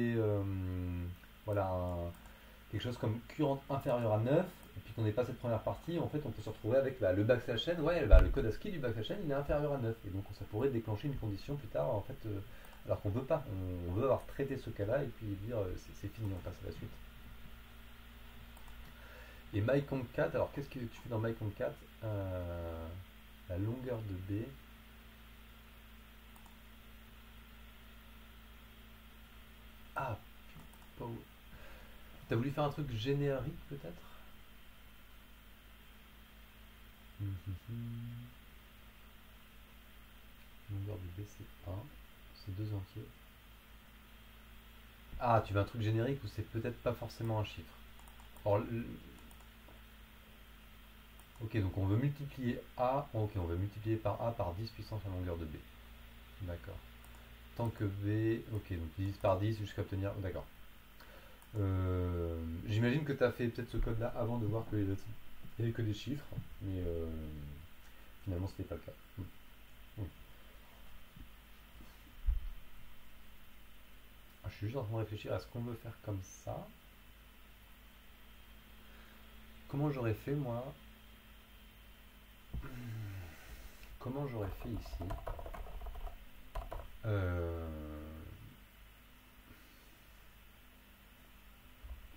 voilà, quelque chose comme current inférieur à 9, et puis qu'on n'ait pas cette première partie. En fait, on peut se retrouver avec le backslash n. Ouais, le code ASCII du backslash n, il est inférieur à 9. Et donc, ça pourrait déclencher une condition plus tard, en fait, alors qu'on veut pas. On veut avoir traité ce cas-là et puis dire c'est fini, on passe à la suite. Et myconcat, alors qu'est-ce que tu fais dans myconcat La longueur de B. Ah, t'as voulu faire un truc générique peut-être? Longueur de B c'est 1, c'est 2 entiers. Ah, tu veux un truc générique où c'est peut-être pas forcément un chiffre. Or, ok, donc on veut multiplier A, ok, on veut multiplier par A par 10 puissance la longueur de B. D'accord. Tant que B, ok, donc 10 par 10 jusqu'à obtenir, d'accord. J'imagine que tu as fait peut-être ce code-là avant de voir qu'il n'y avait que des chiffres, mais finalement ce n'était pas le cas. Je suis juste en train de réfléchir à ce qu'on veut faire comme ça. Comment j'aurais fait moi? Comment j'aurais fait ici? Euh,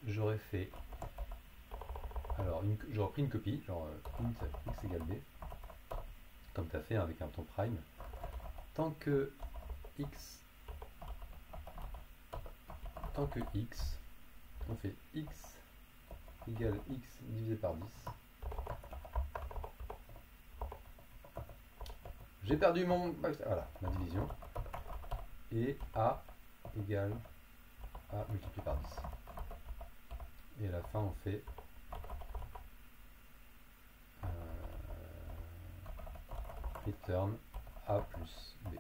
J'aurais fait. Alors, j'aurais pris une copie, genre int x égale b, comme tu as fait avec un ton prime. Tant que x, on fait x égale x divisé par 10. J'ai perdu mon. Voilà, ma division. Et a égale a multiplié par 10. Et à la fin, on fait return a plus b.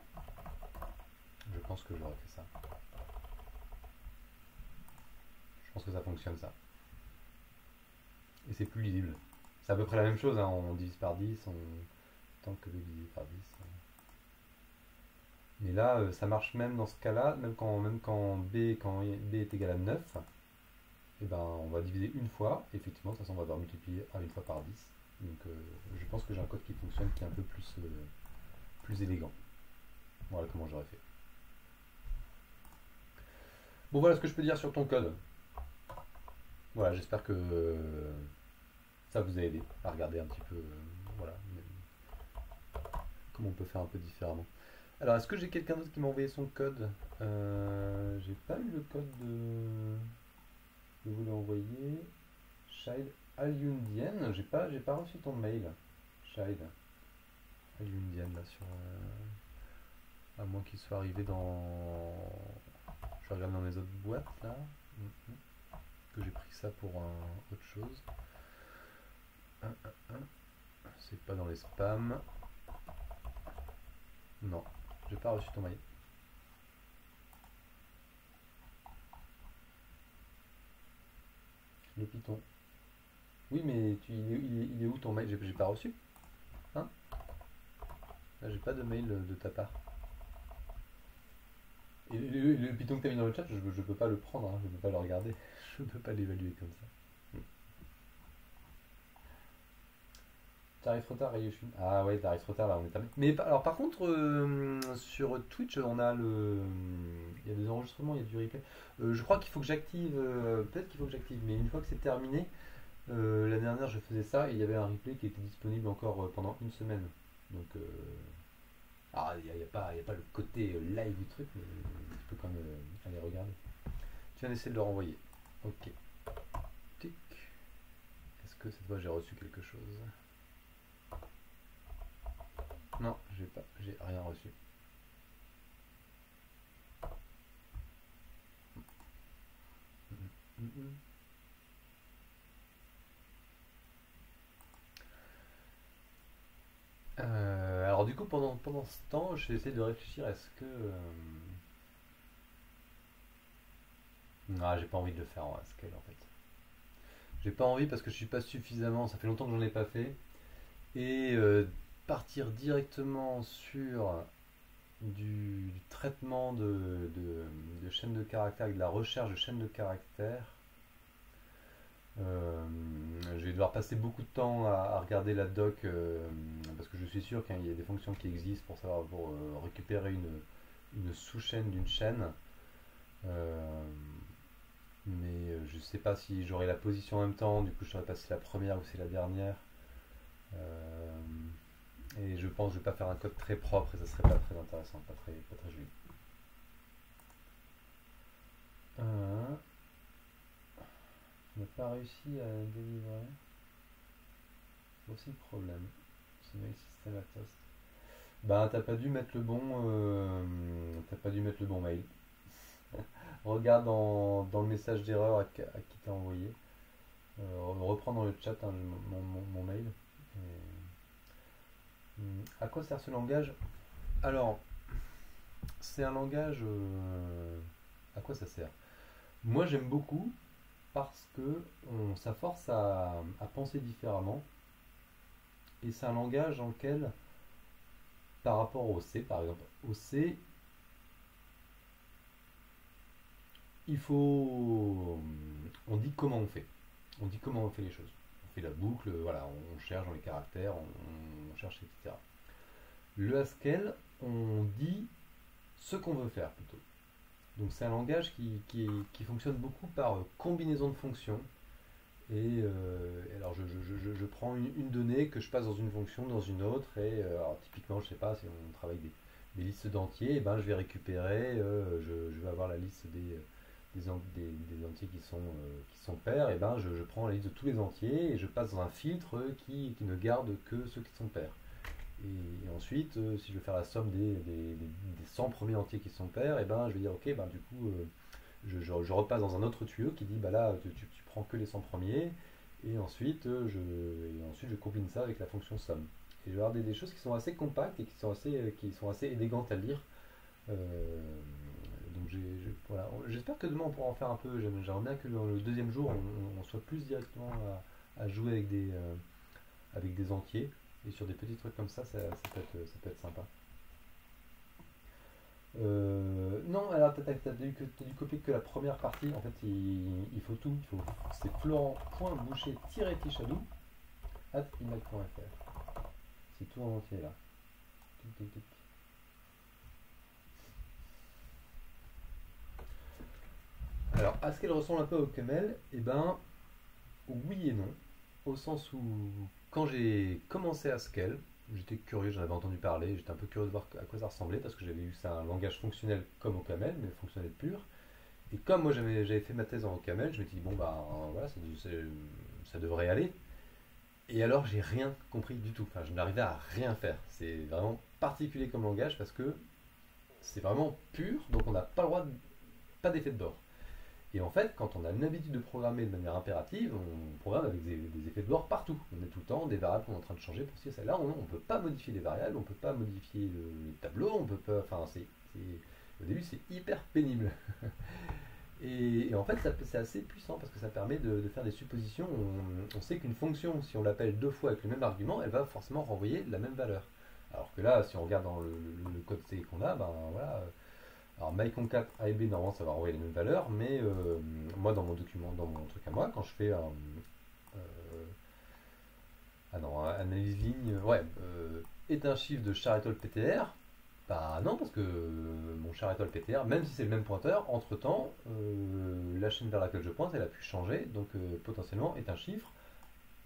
Je pense que j'aurais fait ça. Je pense que ça fonctionne ça. Et c'est plus lisible. C'est à peu près la même chose, hein. On divise par 10, tant que b divisé par 10. Mais là, ça marche même dans ce cas-là, même quand b est égal à 9, et ben, on va diviser une fois, et effectivement, de toute façon, on va devoir multiplier une fois par 10. Donc je pense que j'ai un code qui fonctionne, qui est un peu plus élégant. Voilà comment j'aurais fait. Bon, voilà ce que je peux dire sur ton code. Voilà, j'espère que ça vous a aidé à regarder un petit peu voilà, comment on peut faire un peu différemment. Alors, est-ce que j'ai quelqu'un d'autre qui m'a envoyé son code? J'ai pas eu le code de vous l'envoyer. Child Aliundian, j'ai pas reçu ton mail. Child Aliundian là sur. À moins qu'il soit arrivé dans. Je regarde dans mes autres boîtes là. Que j'ai pris ça pour autre chose. C'est pas dans les spams. Non, j'ai pas reçu ton mail. Le Python. Oui, mais il est où ton mail? J'ai pas reçu. Hein? Là, j'ai pas de mail de ta part. Et le Python que tu as mis dans le chat, je peux pas le prendre, hein, je peux pas le regarder. Je peux pas l'évaluer comme ça. T'arrives trop tard, Ryushin. Ah ouais, t'arrives trop tard là, on est à. Mais alors par contre, sur Twitch, on a le. Il y a des enregistrements, il y a du replay. Je crois qu'il faut que j'active. Peut-être qu'il faut que j'active, mais une fois que c'est terminé, l'année dernière je faisais ça et il y avait un replay qui était disponible encore pendant une semaine. Donc. Alors il n'y a pas le côté live du truc, mais tu peux quand même aller regarder. Tu viens d'essayer de le renvoyer. Ok. Tic. Est-ce que cette fois j'ai reçu quelque chose? Non, j'ai rien reçu. Alors du coup, pendant ce temps, j'ai essayé de réfléchir. Est-ce que non, j'ai pas envie de le faire en scale en fait. J'ai pas envie parce que je suis pas suffisamment. Ça fait longtemps que j'en ai pas fait. Et partir directement sur du traitement de chaînes de caractères, avec de la recherche de chaînes de caractères. Je vais devoir passer beaucoup de temps à regarder la doc parce que je suis sûr qu'il y a des fonctions qui existent pour récupérer une sous-chaîne d'une chaîne. Euh, mais je sais pas si j'aurai la position en même temps, du coup je saurais pas si c'est la première ou c'est la dernière. Euh, et je pense que je vais pas faire un code très propre et ça serait pas très intéressant, pas très joli. On n'a pas réussi à délivrer. C'est aussi le problème. C'est mail system à toast. Bah t'as pas dû mettre le bon. T'as pas dû mettre le bon mail. Regarde dans le message d'erreur à qui t'a envoyé. Reprends dans le chat hein, mon mail. À quoi sert ce langage? Alors, c'est un langage. À quoi ça sert? Moi j'aime beaucoup parce que ça force à penser différemment. Et c'est un langage dans lequel, par rapport au C, par exemple, au C, il faut. On dit comment on fait. On dit comment on fait les choses. fait la boucle, voilà, on cherche dans les caractères, on cherche, etc. Le Haskell, on dit ce qu'on veut faire plutôt. Donc c'est un langage qui fonctionne beaucoup par combinaison de fonctions. Et alors je prends une donnée que je passe dans une fonction, dans une autre, et alors, typiquement, je sais pas, si on travaille des listes d'entiers, et ben, je vais récupérer, je vais avoir la liste des entiers qui sont pairs, et ben, je prends la liste de tous les entiers, et je passe dans un filtre qui ne garde que ceux qui sont pairs. Et ensuite, si je veux faire la somme des 100 premiers entiers qui sont pairs, et ben, je vais dire, ok, ben, du coup, je repasse dans un autre tuyau qui dit, bah là, tu prends que les 100 premiers, et ensuite je combine ça avec la fonction somme. Et je vais avoir des choses qui sont assez compactes et qui sont assez élégantes à lire. Euh, donc voilà. J'espère que demain on pourra en faire un peu. J'aimerais bien que dans le deuxième jour on soit plus directement à jouer avec des entiers. Et sur des petits trucs comme ça peut être sympa. Non, alors t'as dû copier que la première partie. En fait, il faut tout. C'est florent.boucher-tichadou@imac.fr. C'est tout en entier là. Tic, tic, tic. Alors, est-ce qu'elle ressemble un peu au Camel? Eh ben, oui et non. Au sens où, quand j'ai commencé Haskell, j'étais curieux, j'en avais entendu parler, j'étais un peu curieux de voir à quoi ça ressemblait, parce que j'avais vu que c'est un langage fonctionnel comme au Camel, mais fonctionnel pur. Et comme moi j'avais fait ma thèse en OCaml, je me suis dit, bon bah voilà, ça devrait aller. Et alors j'ai rien compris du tout. Enfin, je n'arrivais à rien faire. C'est vraiment particulier comme langage parce que c'est vraiment pur, donc on n'a pas le droit pas d'effet de bord. Et en fait, quand on a l'habitude de programmer de manière impérative, on programme avec des effets de bord partout. On est tout le temps des variables qu'on est en train de changer pour ci et ça. Là, on ne peut pas modifier les variables, on ne peut pas modifier les tableaux, on peut pas. Enfin, au début, c'est hyper pénible. Et en fait, c'est assez puissant parce que ça permet de faire des suppositions. On sait qu'une fonction, si on l'appelle deux fois avec le même argument, elle va forcément renvoyer la même valeur. Alors que là, si on regarde dans le code C qu'on a, ben voilà. Alors myconcat A et B, normalement, ça va renvoyer les mêmes valeurs, mais moi, dans mon document, dans mon truc à moi, quand je fais ah non, analyse ligne, ouais, est un chiffre de char-étoile PTR. Bah non, parce que mon char-étoile PTR, même si c'est le même pointeur, entre-temps, la chaîne vers laquelle je pointe, elle a pu changer, donc potentiellement est un chiffre,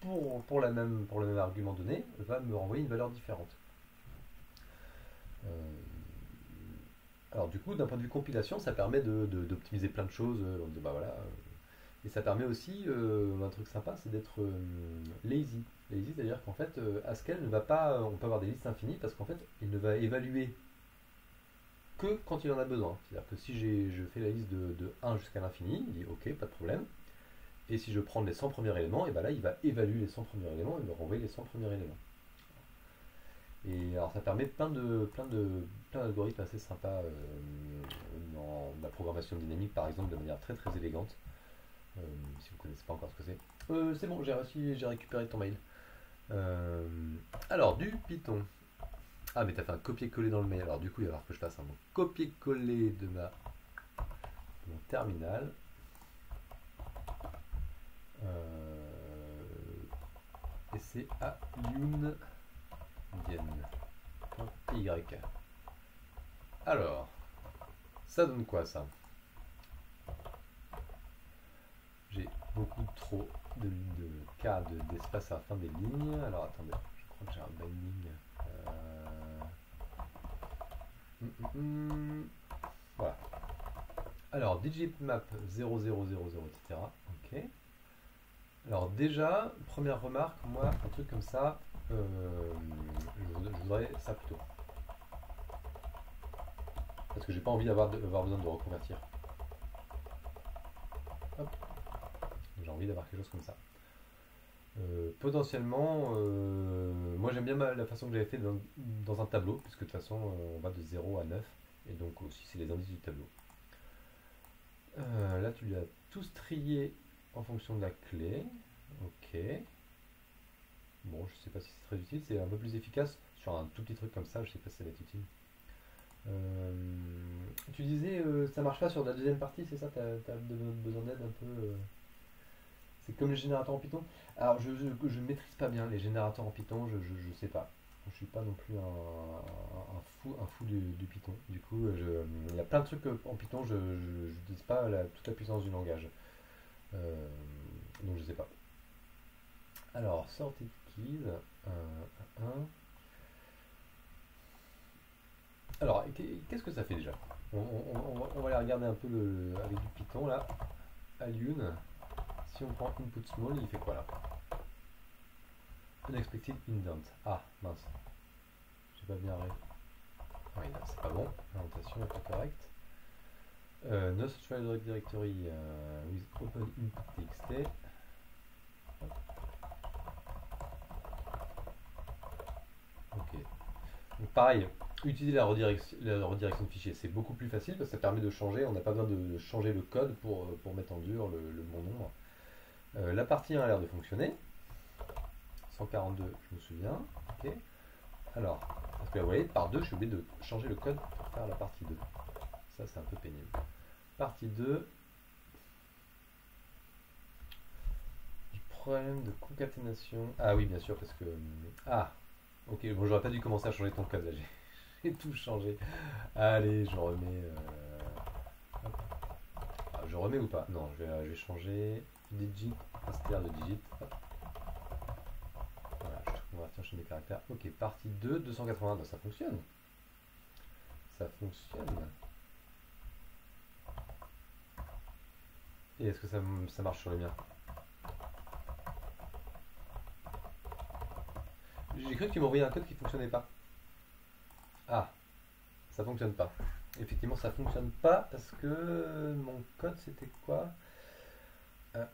pour le même argument donné, va me renvoyer une valeur différente. Euh, alors du coup, d'un point de vue compilation, ça permet d'optimiser plein de choses. Bah voilà, et ça permet aussi, un truc sympa, c'est d'être lazy. Lazy, c'est-à-dire qu'en fait, Haskell ne va pas, on peut avoir des listes infinies parce qu'en fait, il ne va évaluer que quand il en a besoin. C'est-à-dire que si je fais la liste de 1 jusqu'à l'infini, il dit ok, pas de problème. Et si je prends les 100 premiers éléments, et ben là, il va évaluer les 100 premiers éléments et me renvoyer les 100 premiers éléments. Et alors, ça permet plein d'algorithmes assez sympas dans la programmation dynamique, par exemple, de manière très très élégante. Si vous ne connaissez pas encore ce que c'est. C'est bon, j'ai récupéré ton mail. Euh, alors, du Python. Ah, mais t'as fait un copier-coller dans le mail. Alors, du coup, il va falloir que je fasse un copier-coller de mon terminal. Et c'est à youn.py. Alors, ça donne quoi ça? J'ai beaucoup trop de cas d'espace à la fin des lignes. Alors attendez, je crois que j'ai un binding. Voilà. Alors, digitmap 0000, etc. Ok. Alors déjà, première remarque, moi, un truc comme ça, je voudrais ça plutôt. Parce que j'ai pas envie d'avoir besoin de reconvertir. Hop. J'ai envie d'avoir quelque chose comme ça. Potentiellement, moi j'aime bien la façon que j'avais fait dans un tableau, puisque de toute façon on va de 0 à 9, et donc aussi c'est les indices du tableau. Là tu l'as tous trié en fonction de la clé. Ok. Bon, je sais pas si c'est très utile, c'est un peu plus efficace sur un tout petit truc comme ça, je sais pas si ça va être utile. Euh, Tu disais ça marche pas sur la deuxième partie, c'est ça? T'as besoin d'aide un peu. C'est comme les générateurs en Python. Alors, je ne maîtrise pas bien les générateurs en Python, je sais pas. Je suis pas non plus un fou du Python. Du coup, il y a plein de trucs en Python, je n'utilise pas toute la puissance du langage. Euh, donc, je sais pas. Alors, sorted keys. Un. Alors, qu'est-ce que ça fait déjà? On va aller regarder un peu avec du Python là. Alune. Si on prend input small, il fait quoi là? Unexpected indent. Ah, mince. J'ai pas bien ré. Oui, là, c'est pas bon. L'orientation n'est pas correcte. No such directory with open input txt. Ok. Donc pareil, utiliser la redirection de fichier, c'est beaucoup plus facile parce que ça permet de changer. On n'a pas besoin de changer le code pour mettre en dur le bon nombre. La partie 1 a l'air de fonctionner. 142, je me souviens. Ok. Alors, parce que vous voyez, par 2, je suis obligé de changer le code pour faire la partie 2. Ça, c'est un peu pénible. Partie 2. Du problème de concaténation. Ah oui, bien sûr, parce que. Ah, ok, bon, j'aurais pas dû commencer à changer ton code là. J'ai tout changé. Allez, je remets. Ah, je remets ou pas? Non, je vais changer digit, inster de digit. Hop. Voilà, je convertis en chaîne de caractères. Ok, partie 2, 280. Ça fonctionne. Ça fonctionne. Et est-ce que ça marche sur le mien? J'ai cru que tu m'envoyais un code qui fonctionnait pas. Ah, ça fonctionne pas. Effectivement, ça fonctionne pas parce que mon code c'était quoi? Un.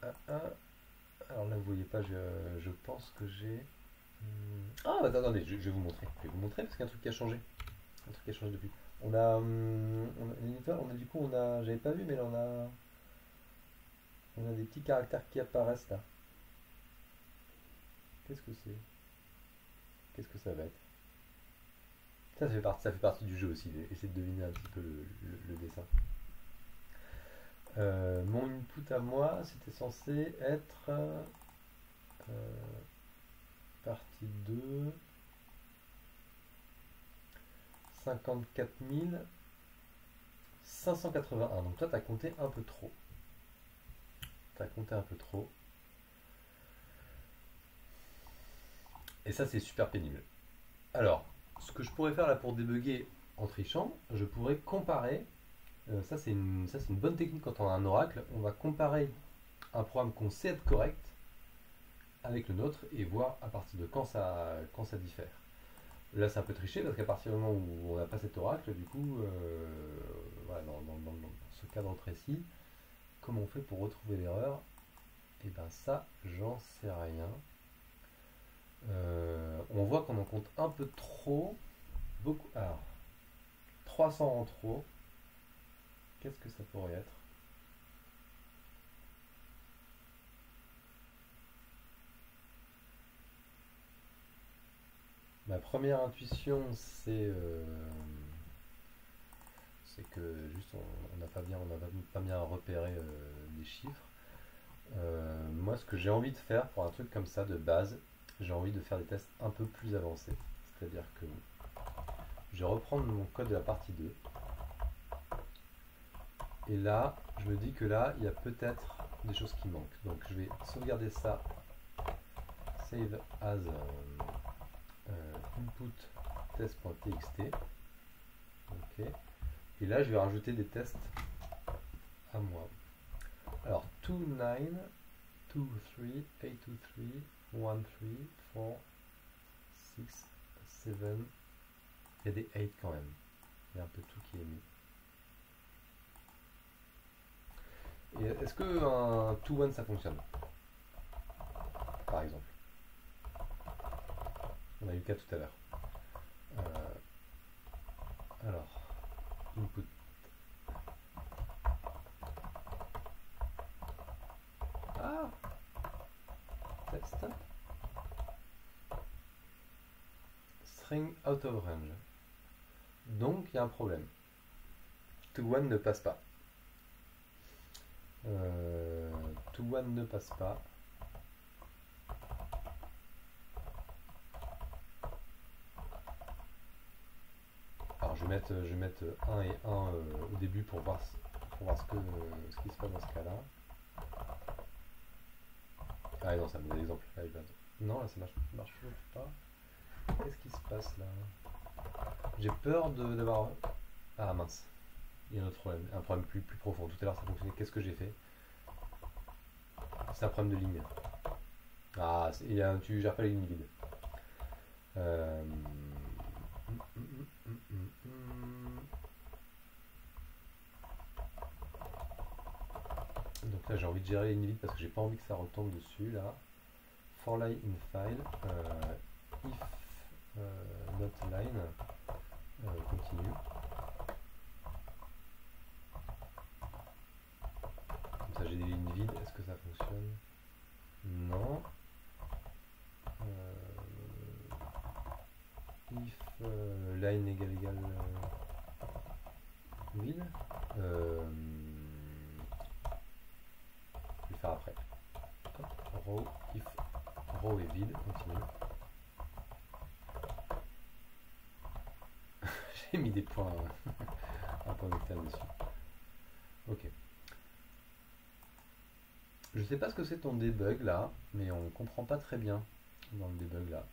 Alors là, vous voyez pas, je pense que j'ai. Ah, attendez, je vais vous montrer. Je vais vous montrer parce qu'il y a un truc qui a changé. Un truc qui a changé depuis. Du coup, j'avais pas vu, mais là, on a des petits caractères qui apparaissent là. Qu'est-ce que c'est? Qu'est-ce que ça va être? Ça fait partie du jeu aussi. Essayer de deviner un petit peu le dessin. Mon input à moi, c'était censé être partie 2, 54 581. Donc toi, tu as compté un peu trop. Tu as compté un peu trop. Et ça, c'est super pénible. Alors, ce que je pourrais faire là pour débugger en trichant, je pourrais comparer. Ça, c'est une bonne technique quand on a un oracle. On va comparer un programme qu'on sait être correct avec le nôtre et voir à partir de quand ça diffère. Là, c'est un peu triché parce qu'à partir du moment où on n'a pas cet oracle, du coup, voilà, dans ce cadre précis, comment on fait pour retrouver l'erreur? Et ben ça, j'en sais rien. On voit qu'on en compte un peu trop. Beaucoup. Alors, 300 en trop. Qu'est-ce que ça pourrait être? Ma première intuition, c'est que juste on n'a pas bien repéré les chiffres. Moi, ce que j'ai envie de faire pour un truc comme ça de base, j'ai envie de faire des tests un peu plus avancés. C'est-à-dire que je vais reprendre mon code de la partie 2. Et là, je me dis que là, il y a peut-être des choses qui manquent. Donc, je vais sauvegarder ça. Save as input test.txt. Ok. Et là, je vais rajouter des tests à moi. Alors, 2, 9, 2, 3, 8, 2, 3, 1, 3, 4, 6, 7. Il y a des 8 quand même. Il y a un peu tout qui est mis. Et est-ce que un 2-1 ça fonctionne? Par exemple. On a eu le cas tout à l'heure. Alors, input. Ah, test. String out of range. Donc il y a un problème. 2-1 ne passe pas. 2-1 ne passe pas. je vais mettre 1 et 1 au début pour voir, ce qui se passe dans ce cas-là. Ah non, ça me donne l'exemple. Non, là ça marche toujours pas. Qu'est-ce qui se passe là? J'ai peur d'avoir... Ah mince. Il y a un autre problème, un problème plus profond. Tout à l'heure ça fonctionnait. Qu'est-ce que j'ai fait? C'est un problème de ligne. Ah, tu gères pas les lignes vides. Donc là j'ai envie de gérer les lignes vides parce que j'ai pas envie que ça retombe dessus là. For line in file, if not line, continue. Comme ça j'ai des lignes vides, est-ce que ça fonctionne? Non. If line égale vide. Je vais le faire après. Row, if row est vide, continue. J'ai mis des points, un point vecteur dessus. Ok. Je sais pas ce que c'est ton debug là, mais on comprend pas très bien dans le debug là.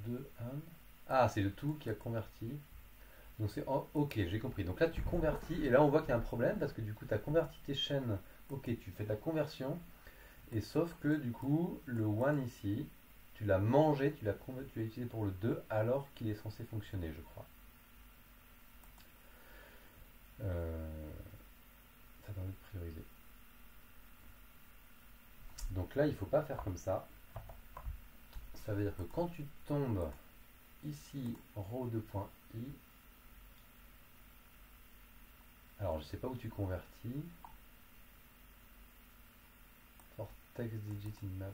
2, 1. Ah, c'est le tout qui a converti. Donc c'est ok, j'ai compris. Donc là tu convertis et là on voit qu'il y a un problème parce que du coup tu as converti tes chaînes. Ok, tu fais ta conversion et sauf que du coup le 1 ici, tu l'as mangé, tu l'as utilisé pour le 2 alors qu'il est censé fonctionner, je crois. Ça permet de prioriser. Donc là il faut pas faire comme ça. Ça veut dire que quand tu tombes ici row 2.i, alors je sais pas où tu convertis. For text digit in map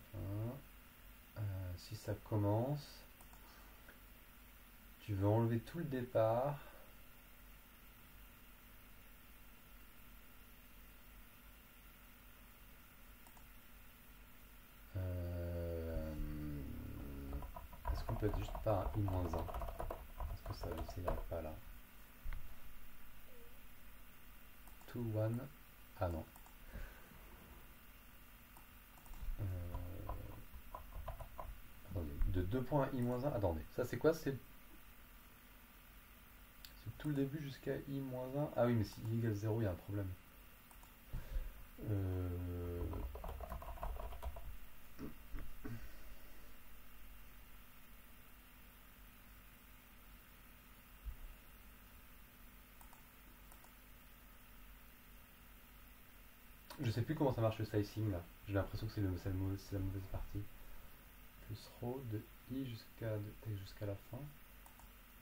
1. Si ça commence, tu veux enlever tout le départ. Est-ce qu'on peut être juste pas un i-1? Est-ce que ça n'ira pas là? 2, 1. Ah non. Attendez, de 2.i-1. Attendez, ça c'est quoi? C'est tout le début jusqu'à i-1. Ah oui, mais si i égale 0, il y a un problème. Je sais plus comment ça marche le slicing là. J'ai l'impression que c'est la mauvaise partie. Plus row de i jusqu'à la fin.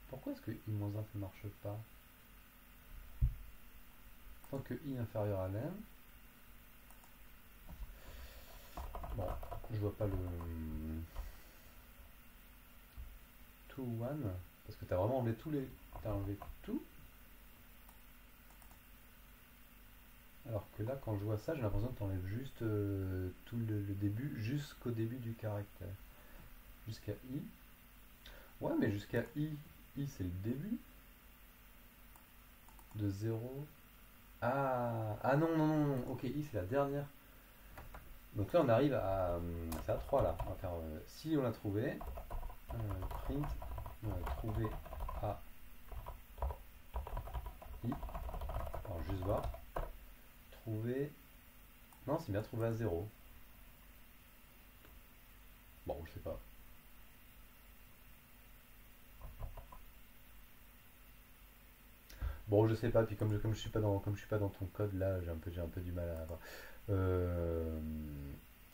Pourquoi est-ce que i-1 ne marche pas? Tant que i inférieur à l'm. Bon, je vois pas le 2, 1. Parce que tu as vraiment enlevé tous les. T'as enlevé tout. Alors que là, quand je vois ça, j'ai l'impression que tu enlèves juste tout le début, jusqu'au début du caractère. Jusqu'à i. Ouais, mais jusqu'à i. I, c'est le début. De 0. Ah non, non, non, non. Ok, i, c'est la dernière. Donc là, on arrive à. C'est à 3 là. On va faire. Si on l'a trouvé. Print. On a trouvé à i. Alors, juste voir. Trouver. Non, c'est bien trouvé à 0. Bon, je sais pas. Bon, je sais pas. Puis comme je suis pas dans ton code là, j'ai un peu du mal à avoir.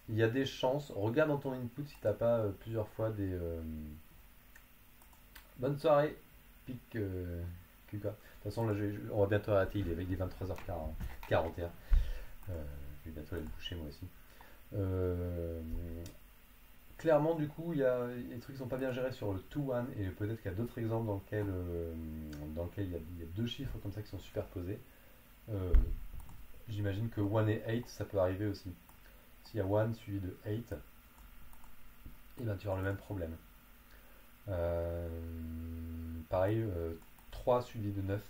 Il y a des chances. Regarde dans ton input si t'as pas plusieurs fois des. Bonne soirée, pic QK. De toute façon, là, on va bientôt arrêter. Il est avec des 23h41. Je vais bientôt aller me coucher moi aussi. Clairement, du coup, il y a des trucs qui sont pas bien gérés sur le 2-1 et peut-être qu'il y a d'autres exemples dans lesquels il y a deux chiffres comme ça qui sont superposés. J'imagine que 1 et 8, ça peut arriver aussi. S'il y a 1 suivi de 8, et ben tu vas avoir le même problème. Pareil, 3 suivi de 9,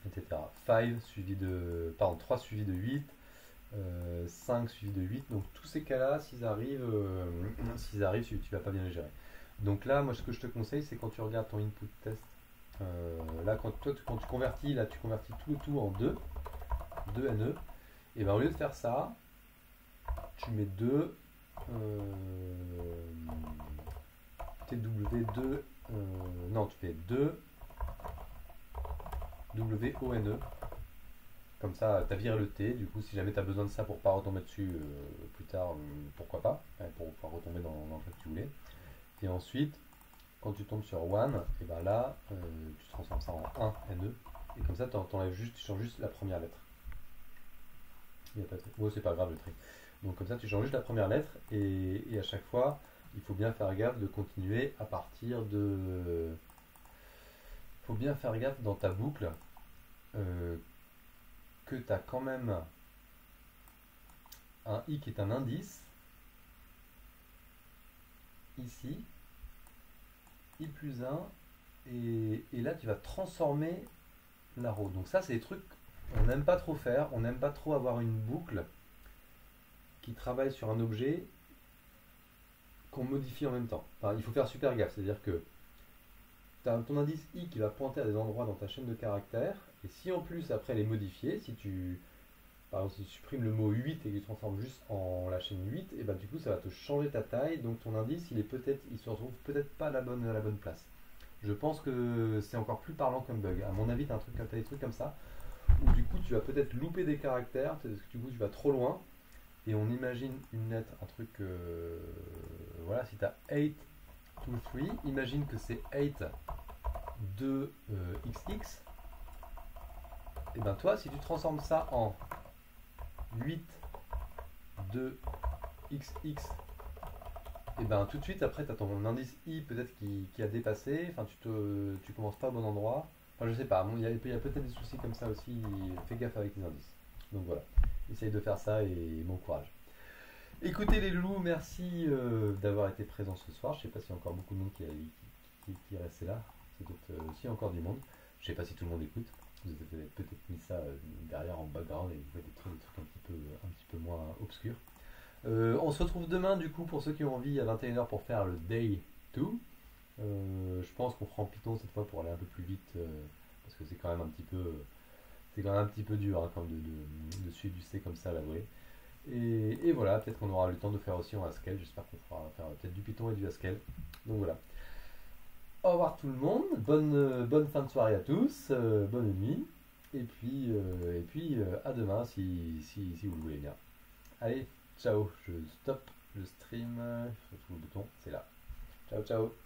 etc. 5 suivi de, pardon, 3 suivi de 8, 5 suivi de 8. Donc tous ces cas-là, s'ils arrivent, tu vas pas bien les gérer. Donc là, moi, ce que je te conseille, c'est quand tu regardes ton input test, là, quand tu convertis, là, tu convertis tout en 2 NE, et ben au lieu de faire ça, tu mets 2 TW2, non, tu fais 2 WONE. Comme ça, tu as viré le T. Du coup, si jamais tu as besoin de ça pour pas retomber dessus plus tard, pourquoi pas, pour pouvoir retomber dans le truc que tu voulais. Et ensuite, quand tu tombes sur one, et ben là, tu transformes ça en 1 NE. Et comme ça, tu changes juste la première lettre. Il y a pas de... Oh, c'est pas grave le tri. Donc comme ça, tu changes juste la première lettre. Et à chaque fois, il faut bien faire gaffe de continuer à partir de... Il faut bien faire gaffe dans ta boucle que tu as quand même un i qui est un indice, ici, i plus 1, et là tu vas transformer la row. Donc ça c'est des trucs qu'on n'aime pas trop faire, on n'aime pas trop avoir une boucle qui travaille sur un objet qu'on modifie en même temps. Enfin, il faut faire super gaffe, c'est-à-dire que tu as ton indice i qui va pointer à des endroits dans ta chaîne de caractères, et si en plus après les modifier, si tu... Par exemple, si tu supprimes le mot 8 et que tu transformes juste en la chaîne 8, et ben du coup ça va te changer ta taille, donc ton indice il se retrouve peut-être pas à la bonne place. Je pense que c'est encore plus parlant comme bug. À mon avis, tu as des trucs comme ça, où du coup tu vas peut-être louper des caractères, parce que du coup tu vas trop loin, et on imagine une lettre, un truc, voilà, si tu as 8 to 3, imagine que c'est 8 de XX, et ben toi si tu transformes ça en 8 de XX, et ben tout de suite après tu as ton indice i peut-être qui a dépassé, enfin tu commences pas au bon endroit, enfin je sais pas, il y a peut-être des soucis comme ça aussi, fais gaffe avec les indices. Donc voilà, essaye de faire ça et bon courage. Écoutez les loulous, merci d'avoir été présents ce soir. Je sais pas s'il y a encore beaucoup de monde qui est resté là, c'est peut-être aussi encore du monde, je sais pas si tout le monde écoute. Vous avez peut-être mis ça derrière en background et vous voyez des trucs un petit peu moins obscurs. On se retrouve demain du coup pour ceux qui ont envie à 21h pour faire le day 2. Je pense qu'on fera en Python cette fois pour aller un peu plus vite parce que c'est quand même un petit peu dur hein, quand de suivre du C comme ça à l'avouer. Et voilà, peut-être qu'on aura le temps de faire aussi en Haskell. J'espère qu'on fera faire peut-être du Python et du Haskell. Donc voilà. Au revoir tout le monde, bonne fin de soirée à tous, bonne nuit, et puis à demain si vous le voulez bien. Allez, ciao, je stoppe le stream, je trouve le bouton, c'est là. Ciao, ciao.